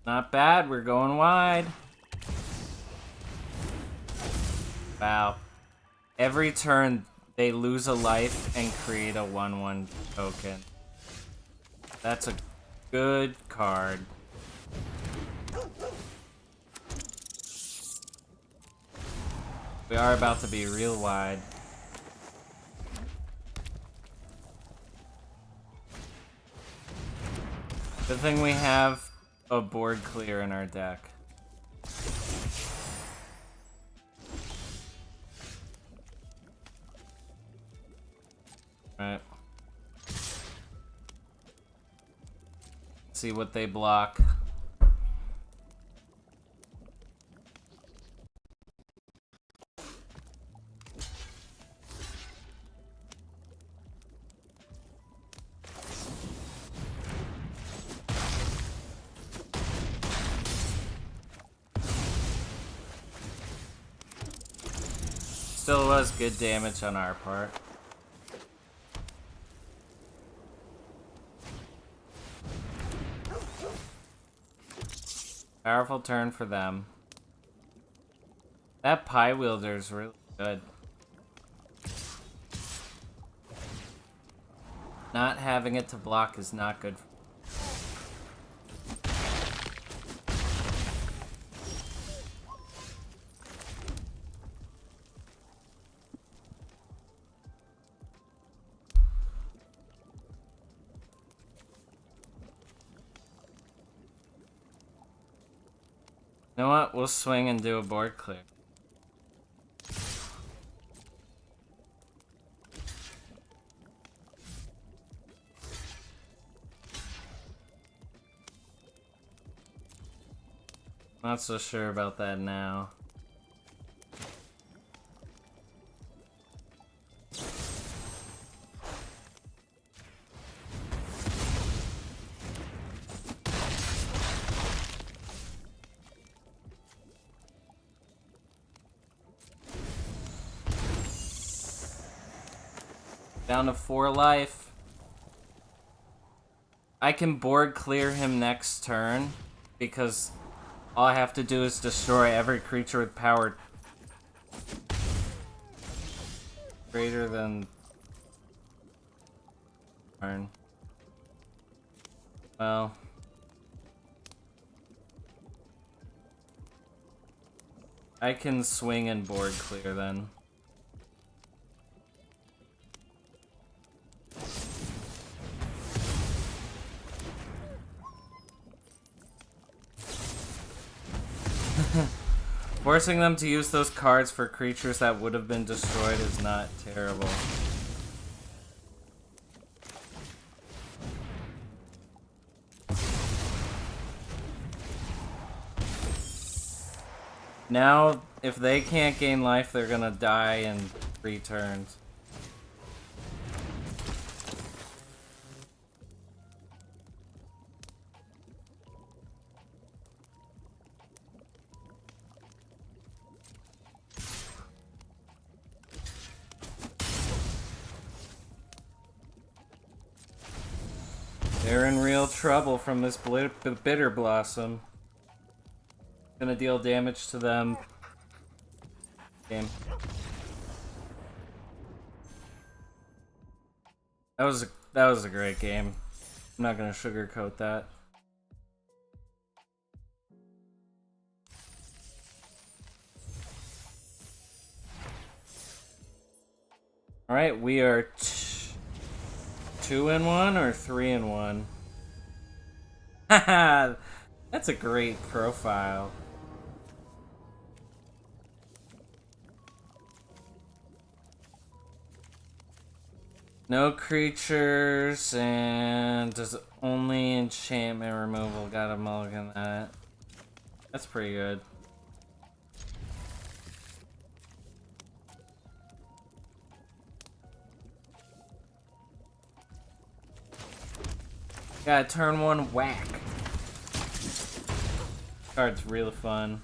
Not bad, we're going wide. Wow. Every turn, they lose a life and create a 1/1 token. That's a good card. We are about to be real wide. Good thing we have a board clear in our deck. Alright. See what they block. Still was good damage on our part. Powerful turn for them. That Pie Wielder's really good. Not having it to block is not good. You know what? We'll swing and do a board clear. Not so sure about that now. Down to 4 life. I can board clear him next turn because all I have to do is destroy every creature with power greater than turn. Well, I can swing and board clear then. Forcing them to use those cards for creatures that would have been destroyed is not terrible. Now, if they can't gain life, they're gonna die in 3 turns. They're in real trouble from this bitter blossom. Gonna deal damage to them. Game. That was a great game. I'm not gonna sugarcoat that. All right, we are 2-1 or 3-1. Haha, that's a great profile. No creatures and does only enchantment removal. Got a mulligan that. That's pretty good. Got turn 1 whack. Card's real fun.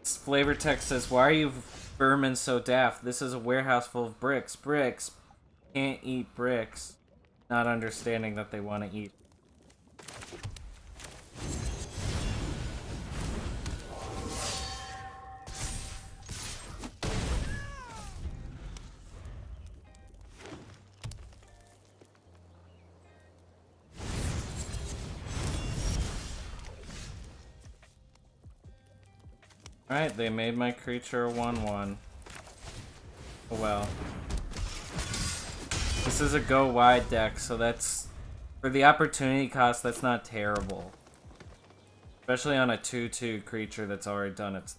This flavor text says, "Why are you vermin so daft? This is a warehouse full of bricks. Bricks. Can't eat bricks." Not understanding that they want to eat. Alright, they made my creature a 1/1. Oh well. This is a go wide deck, so that's... For the opportunity cost, that's not terrible. Especially on a 2/2 creature that's already done its...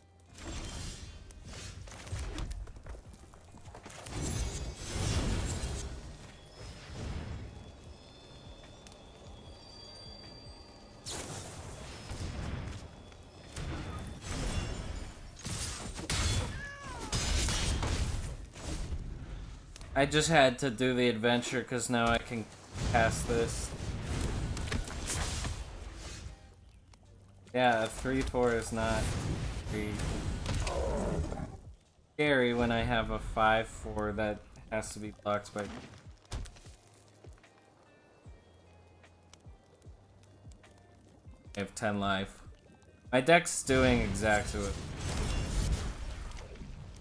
I just had to do the adventure because now I can cast this. Yeah, a 3/4 is not very scary when I have a 5/4 that has to be blocked by... I have 10 life. My deck's doing exactly what...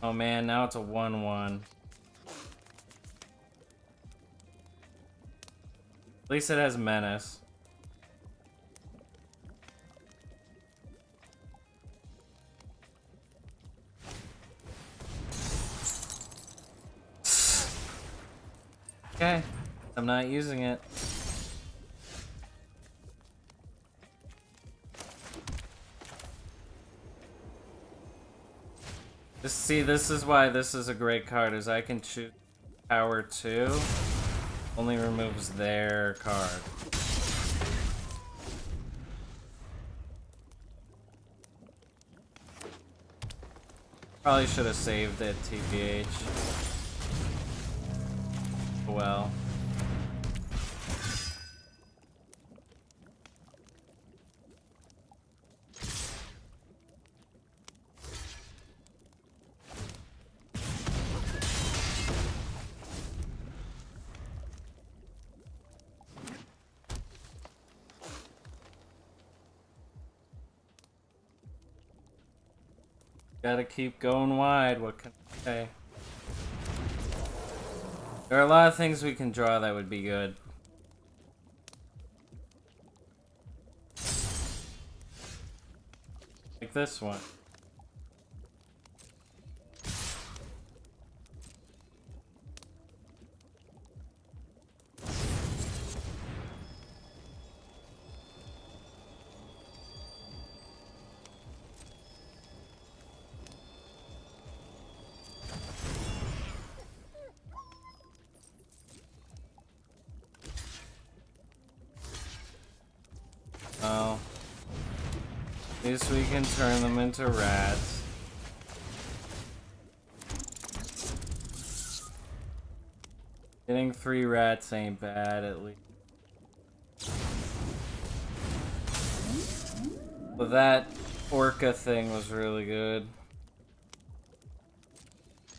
Oh man, now it's a 1/1. At least it has menace. Okay, I'm not using it. See, this is why this is a great card, is I can choose power 2. Only removes their card. Probably should have saved it, TBH. Well. Gotta keep going wide, what can I say? There are a lot of things we can draw that would be good. Like this one. Well, at least we can turn them into rats. Getting 3 rats ain't bad, at least. But that orca thing was really good.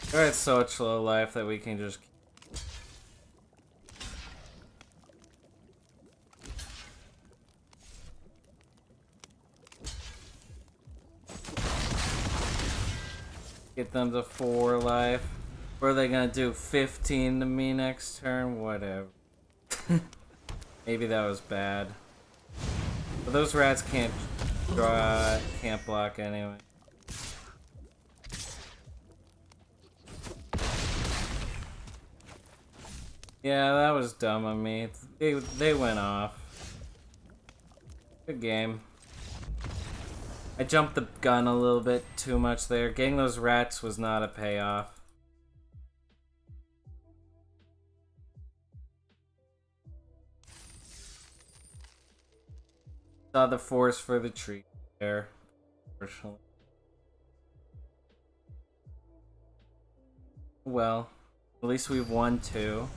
They're at such low life that we can just... Get them to 4 life. Or are they gonna do 15 to me next turn? Whatever. Maybe that was bad. But those rats can't block anyway. Yeah, that was dumb of me. They went off. Good game. I jumped the gun a little bit too much there. Getting those rats was not a payoff. Saw the force for the tree there, unfortunately. Well, at least we've won 2.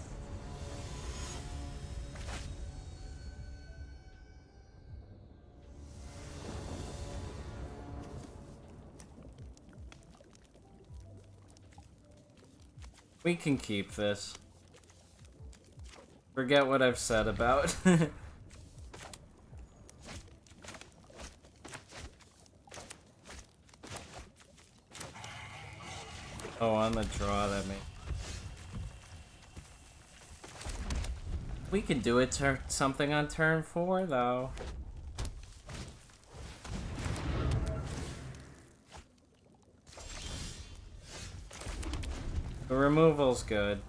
We can keep this. Forget what I've said about. Oh, on the draw, that means. We can do it something on turn 4, though. The removal's good.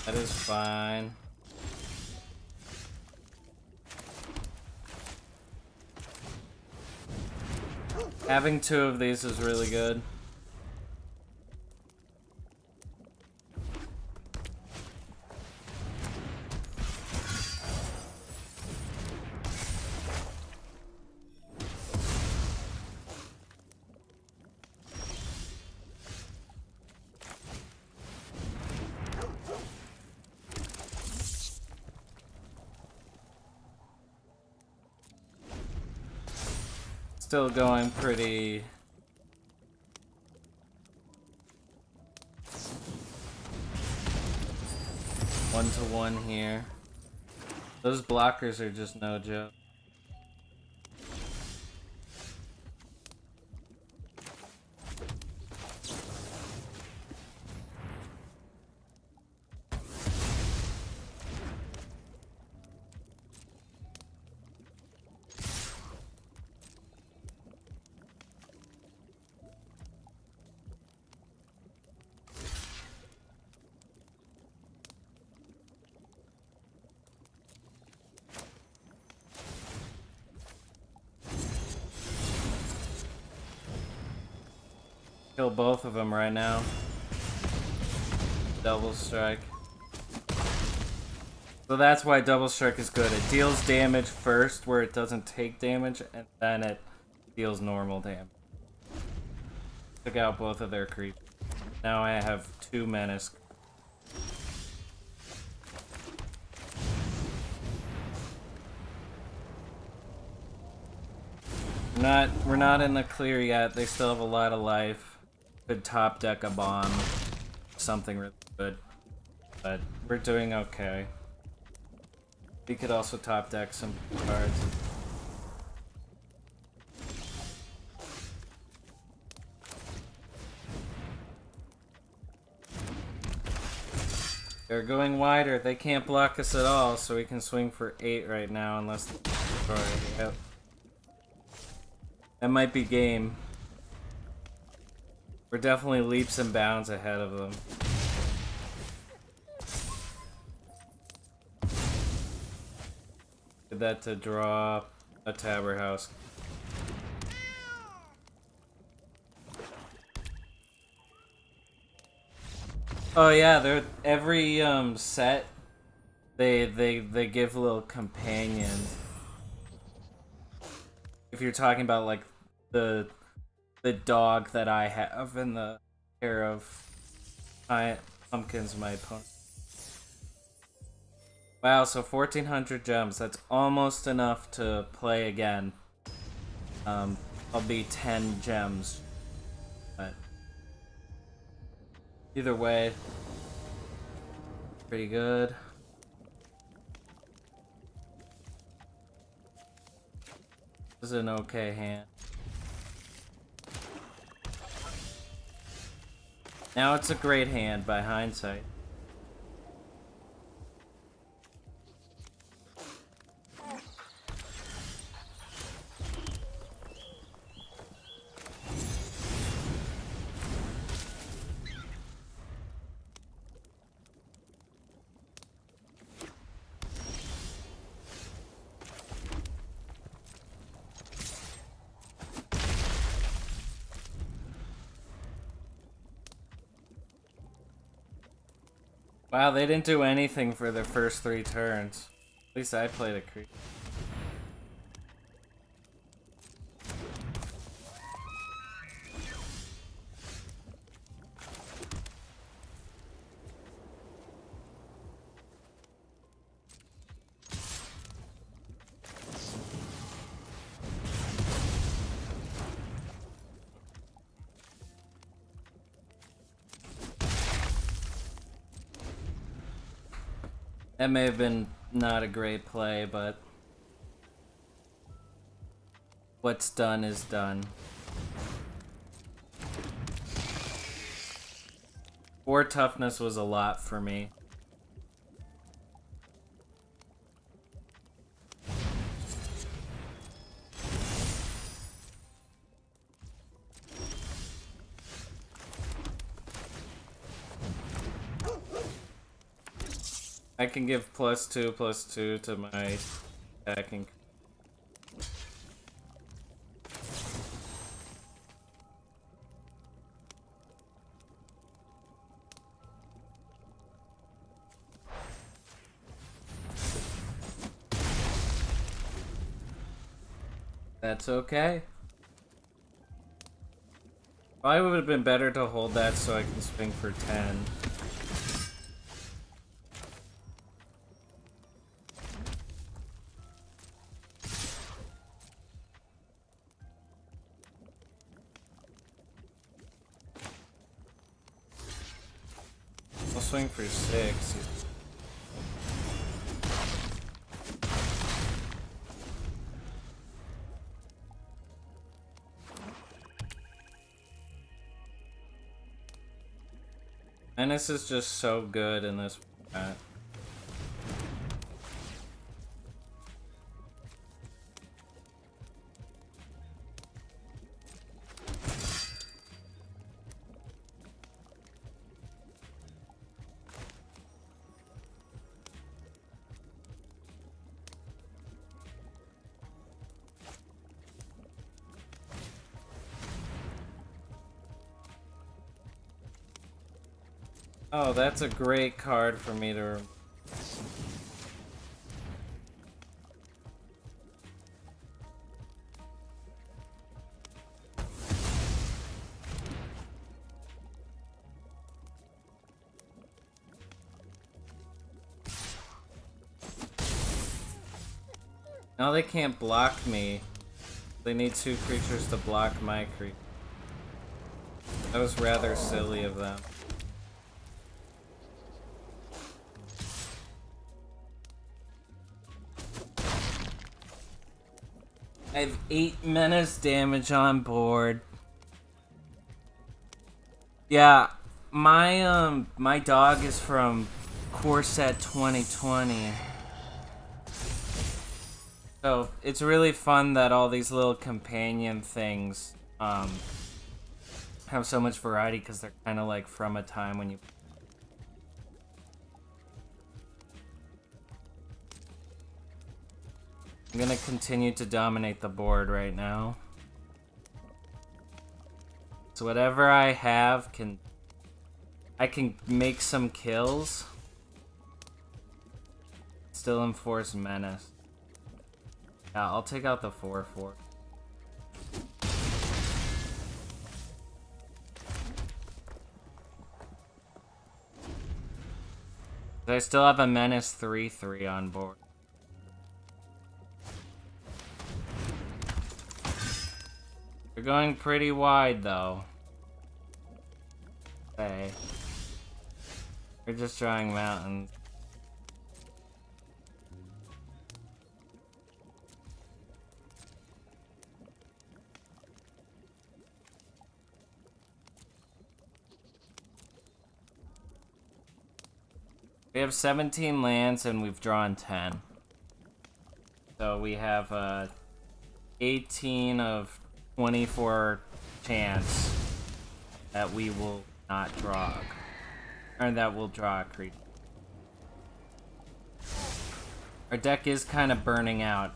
That is fine. Having 2 of these is really good. Still going pretty... one-to-one here. Those blockers are just no joke. Kill both of them right now. Double strike. So that's why double strike is good. It deals damage first where it doesn't take damage, and then it deals normal damage. Took out both of their creeps. Now I have 2 menace. We're not in the clear yet. They still have a lot of life. Could top deck a bomb. Something really good. But we're doing okay. We could also top deck some cards. They're going wider. They can't block us at all, so we can swing for 8 right now unless... Yep. That might be game. We're definitely leaps and bounds ahead of them. Did that to draw a Tabber House. Oh yeah, they're every set they give little companions. If you're talking about like the dog that I have in the pair of pumpkins my opponent. Wow, so 1,400 gems. That's almost enough to play again. I'll be 10 gems. But either way, pretty good. This is an okay hand. Now it's a great hand by hindsight. Wow, they didn't do anything for their first 3 turns. At least I played a creep. That may have been not a great play, but what's done is done. 4 toughness was a lot for me. I can give +2/+2 to my attacking. That's okay. Probably would have been better to hold that so I can swing for 10. I'll swing for 6. Menace is just so good in this format. Oh, that's a great card for me to... Now they can't block me. They need 2 creatures to block my creature. That was rather silly of them. I have 8 menace damage on board. Yeah, my dog is from Core Set 2020. So it's really fun that all these little companion things have so much variety because they're kind of like from a time when you... I'm gonna continue to dominate the board right now. So whatever I have I can make some kills. Still enforce menace. Yeah, I'll take out the 4/4. I still have a Menace 3/3 on board. We're going pretty wide, though. Okay. We're just drawing mountains. We have 17 lands and we've drawn 10. So we have 18 of 24 chance that we will not draw, or that we'll draw a creature. Our deck is kind of burning out.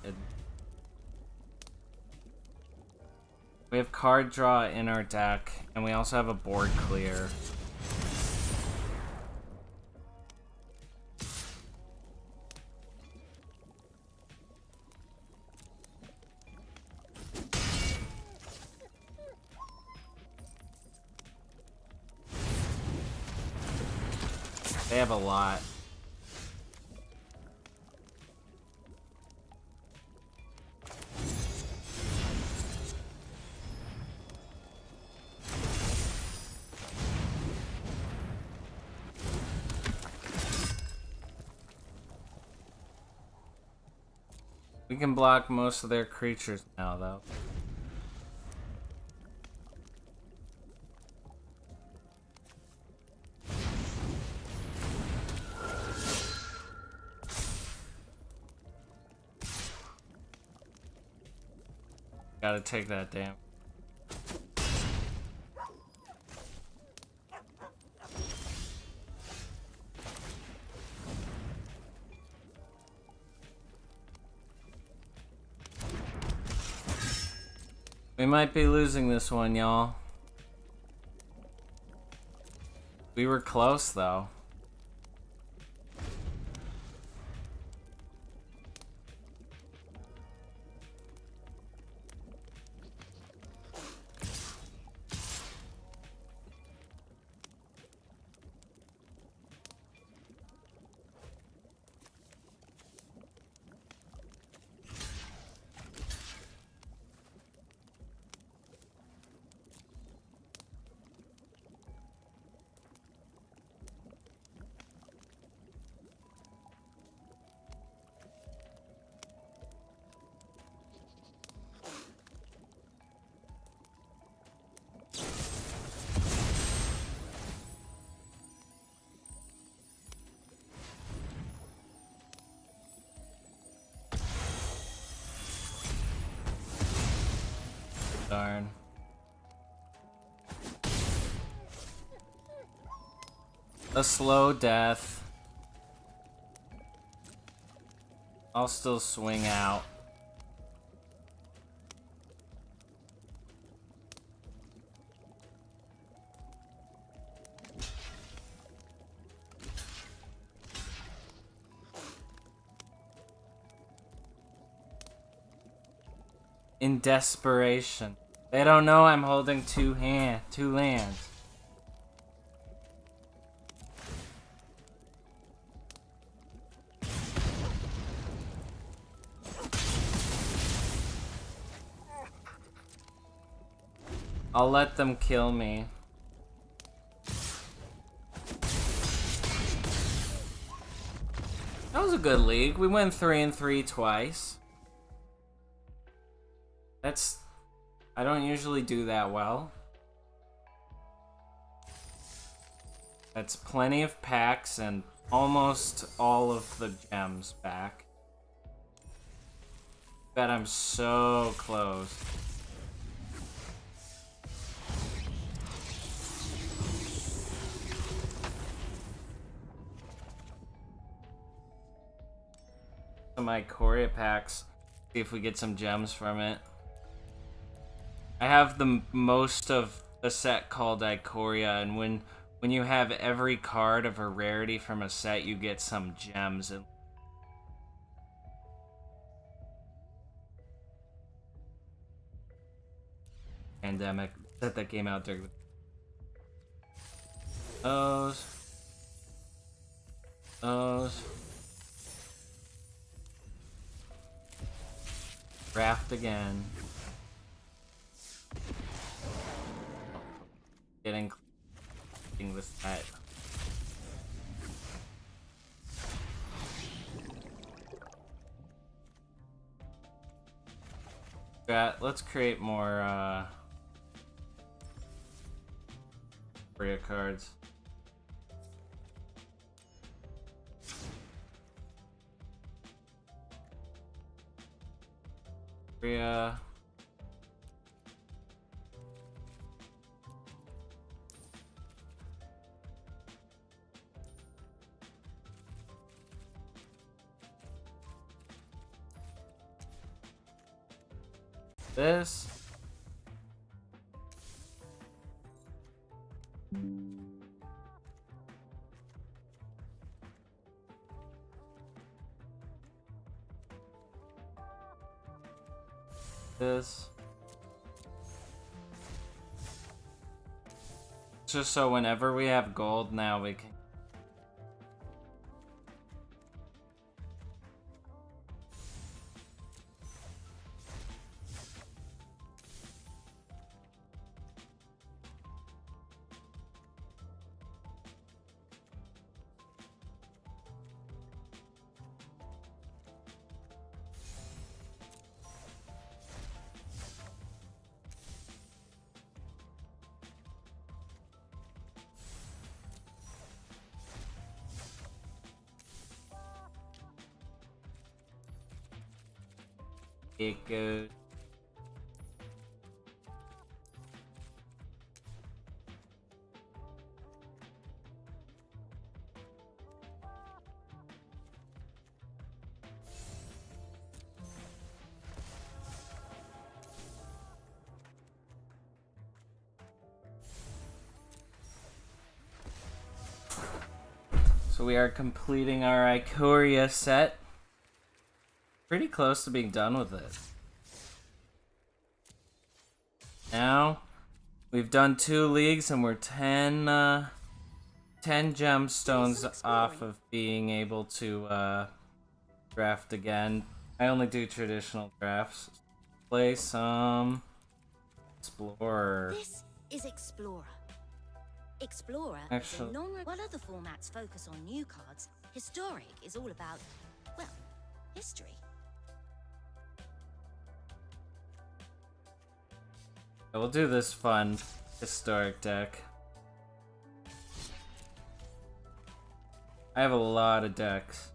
We have card draw in our deck, and we also have a board clear. They have a lot. We can block most of their creatures now, though. Gotta take that damn. We might be losing this one, y'all. We were close, though. Darn. A slow death. I'll still swing out. In desperation. They don't know I'm holding two lands. I'll let them kill me. That was a good league. We went 3-3 twice. I don't usually do that well. That's plenty of packs and almost all of the gems back. Bet I'm so close. Some Ikoria packs. See if we get some gems from it. I have the most of the set called Ikoria, and when you have every card of a rarity from a set, you get some gems. And Pandemic set that came out during the those. Those. Draft again. Getting this set. Let's create more Korea cards. Korea. This. This. Just so whenever we have gold now we can. It goes. So we are completing our Ikoria set. Pretty close to being done with it. Now, we've done 2 leagues and we're 10 gemstones off of being able to draft again. I only do traditional drafts. Play some Explorer. This is Explorer. Explorer Actually, is a non- while other formats focus on new cards, Historic is all about, well, history. we'll do this fun historic deck. I have a lot of decks.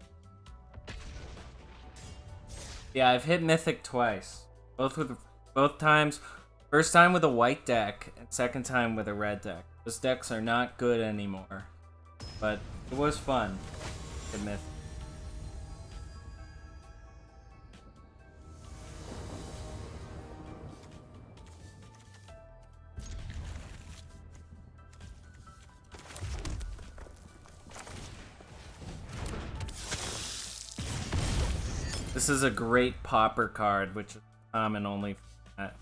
Yeah, I've hit Mythic twice. Both times. First time with a white deck, and second time with a red deck. Those decks are not good anymore. But it was fun. Hit Mythic. This is a great popper card, which is common only for that.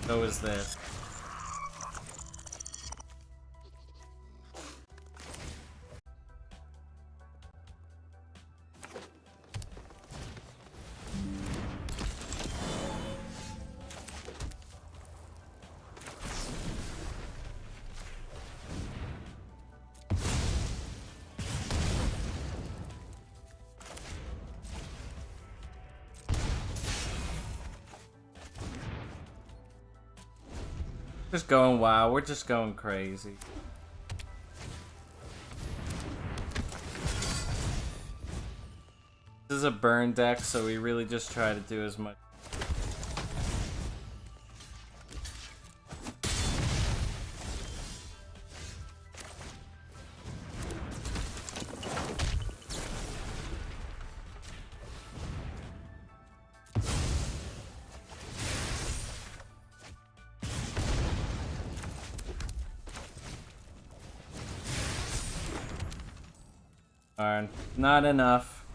So is this. Just going wild. We're just going crazy. This is a burn deck, so we really just try to do as much. Not enough.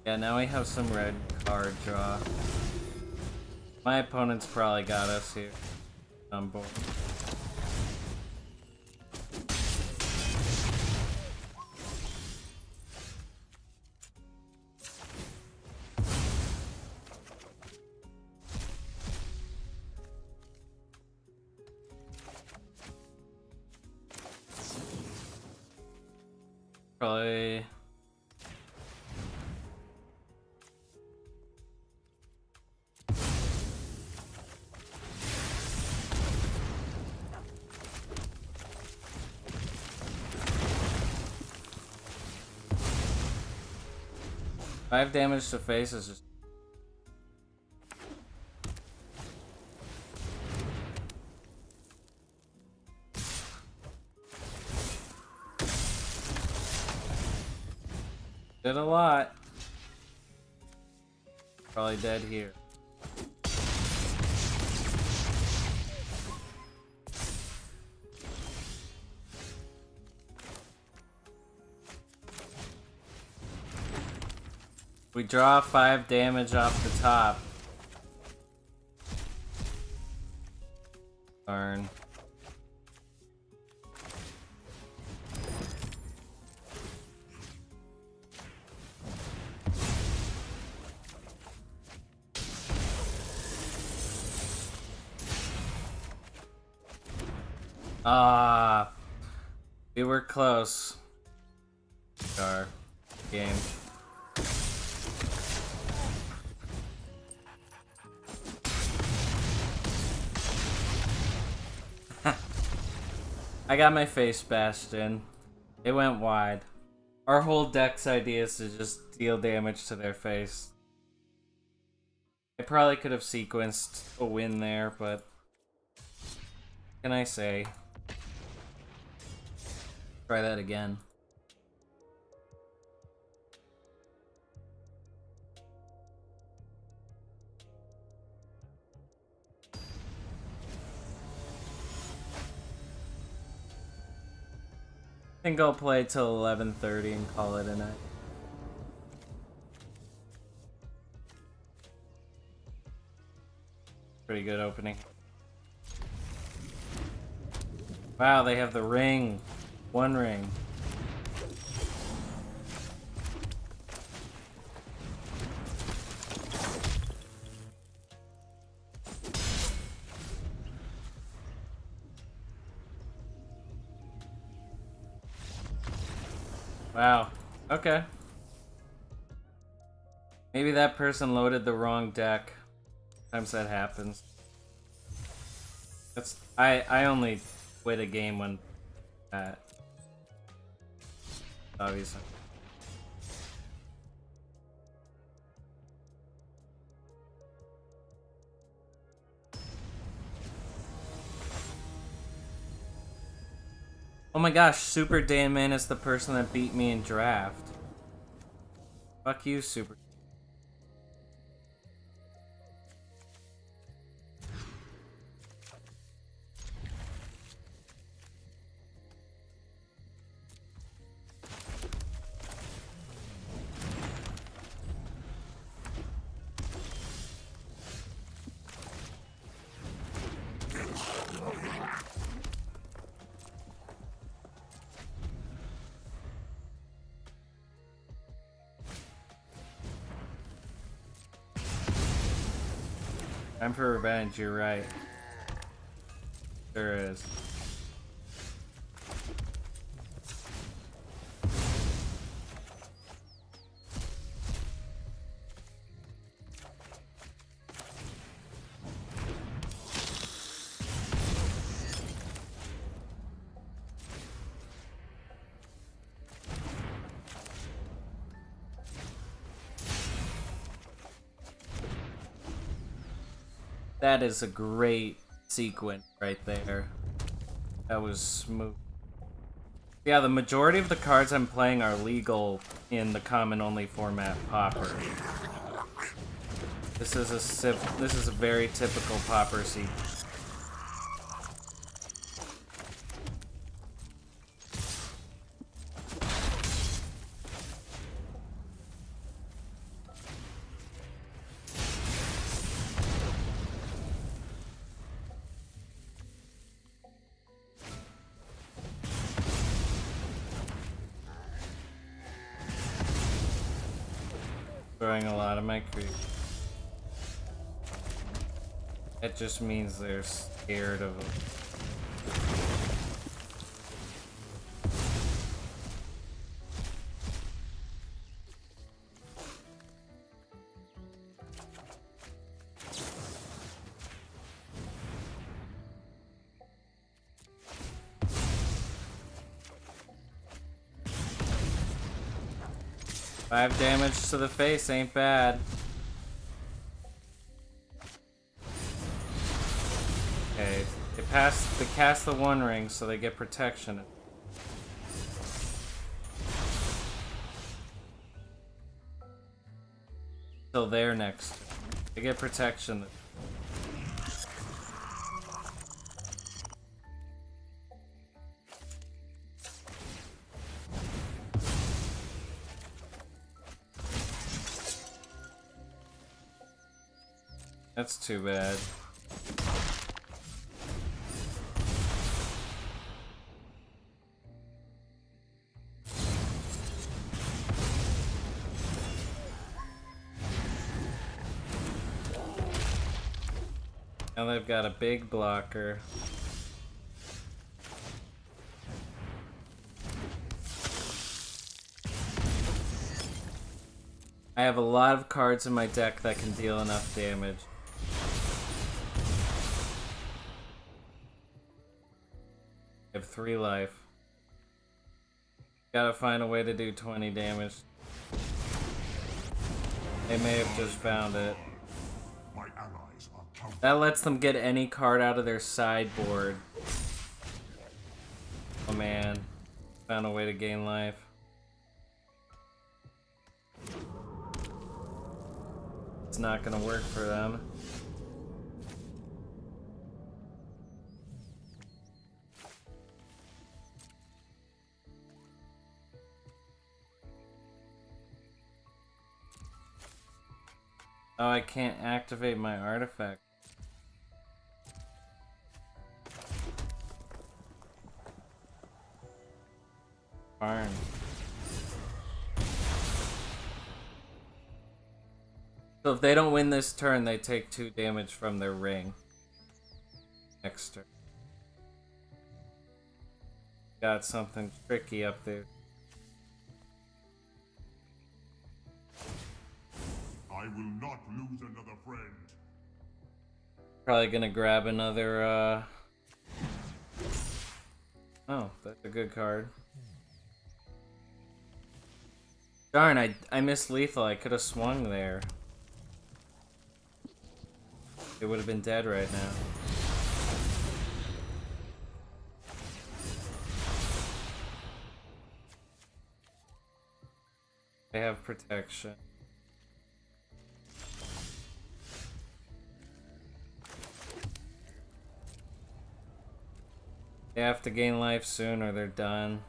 Yeah, now we have some red cards. card draw. My opponent's probably got us here on board. Probably. Five damage to face is just. Did a lot. Probably dead here. We draw 5 damage off the top. Darn. Ah, we were close. Our game. I got my face bashed in. It went wide. Our whole deck's idea is to just deal damage to their face. I probably could have sequenced a win there, but what can I say? Try that again. I think I'll play till 11:30 and call it a night. Pretty good opening. Wow, they have the ring. One ring. Wow. Okay. Maybe that person loaded the wrong deck. Sometimes that happens. That's I only quit a game when that obviously. Oh my gosh, Super Dan Man is the person that beat me in draft. Fuck you, Super. Time for revenge, you're right. There is. That is a great sequence right there. That was smooth. Yeah, the majority of the cards I'm playing are legal in the common-only format Pauper. This is a very typical Pauper sequence. Destroying a lot of my creep. It just means they're scared of it. Five damage to the face ain't bad. Okay, they cast the one ring, so they get protection. Till they're next. They get protection. That's too bad. Now they've got a big blocker. I have a lot of cards in my deck that can deal enough damage. I have 3 life. Gotta find a way to do 20 damage. They may have just found it. That lets them get any card out of their sideboard. Oh man. Found a way to gain life. It's not gonna work for them. Oh, I can't activate my artifact. Darn. So if they don't win this turn, they take 2 damage from their ring. Next turn. Got something tricky up there. I will not lose another friend. Probably gonna grab another, Oh, that's a good card. Darn, I missed lethal. I could have swung there. It would have been dead right now. They have protection. They have to gain life soon or they're done.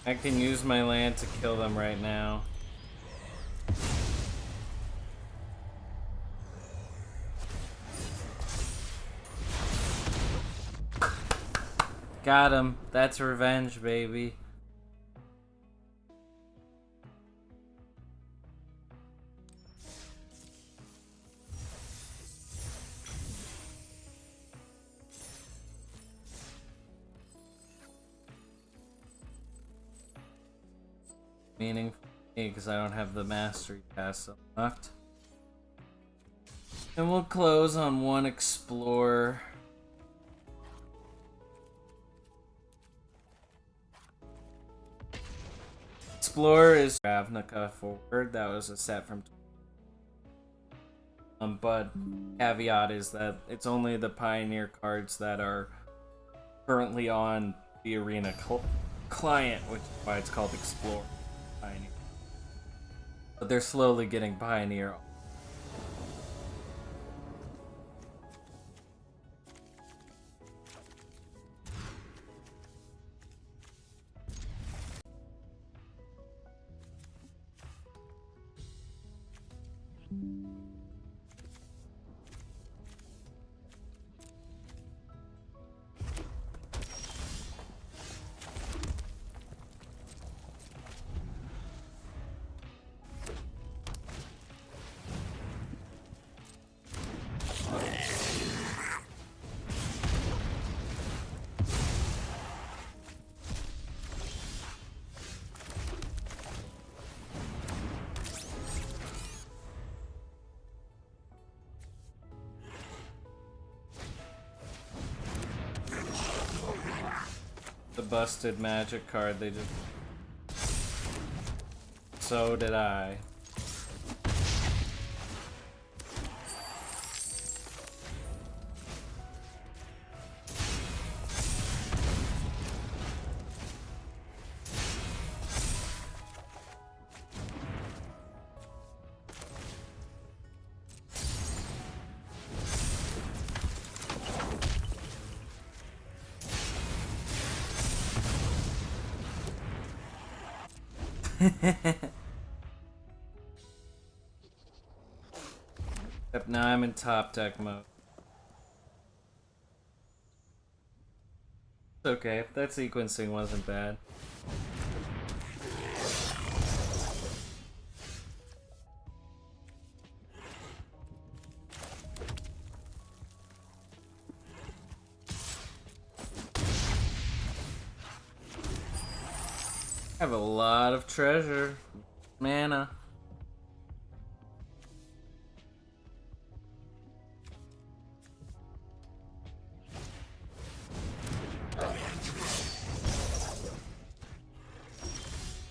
I can use my land to kill them right now. Got him. That's revenge, baby. Meaning for me because I don't have the mastery pass left. And we'll close on 1 explorer. Explorer is Ravnica forward. That was a set from. But caveat is that it's only the Pioneer cards that are currently on the Arena client, which is why it's called Explorer. Pioneer. But they're slowly getting Pioneer. busted magic card. They just... So did I. Except now I'm in top deck mode. It's okay, that sequencing wasn't bad. I have a lot of treasure. Mana.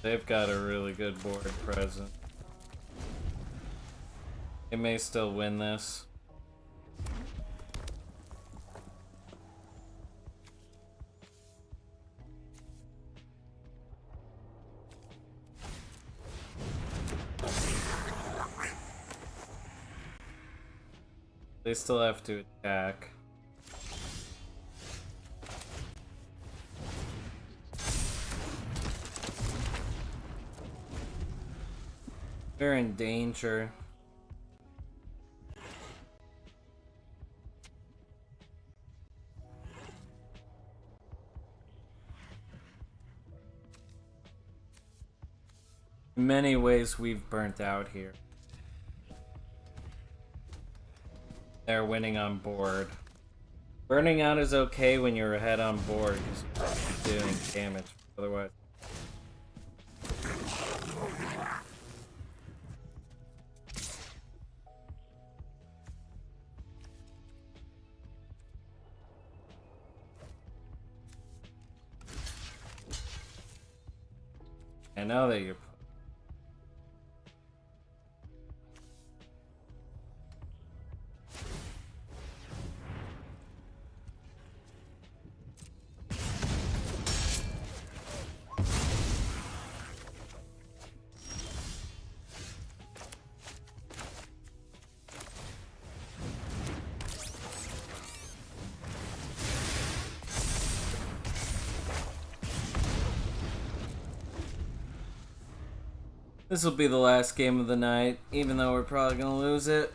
They've got a really good board present. They may still win this. They still have to attack. They're in danger. In many ways, we've burnt out here. They're winning on board. Burning out is okay when you're ahead on board because you're doing damage. Otherwise, I know that you're. This will be the last game of the night, even though we're probably gonna lose it.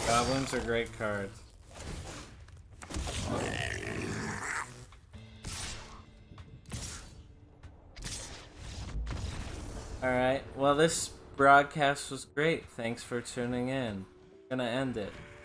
Goblins are great cards. Alright, well this broadcast was great. Thanks for tuning in. I'm gonna end it.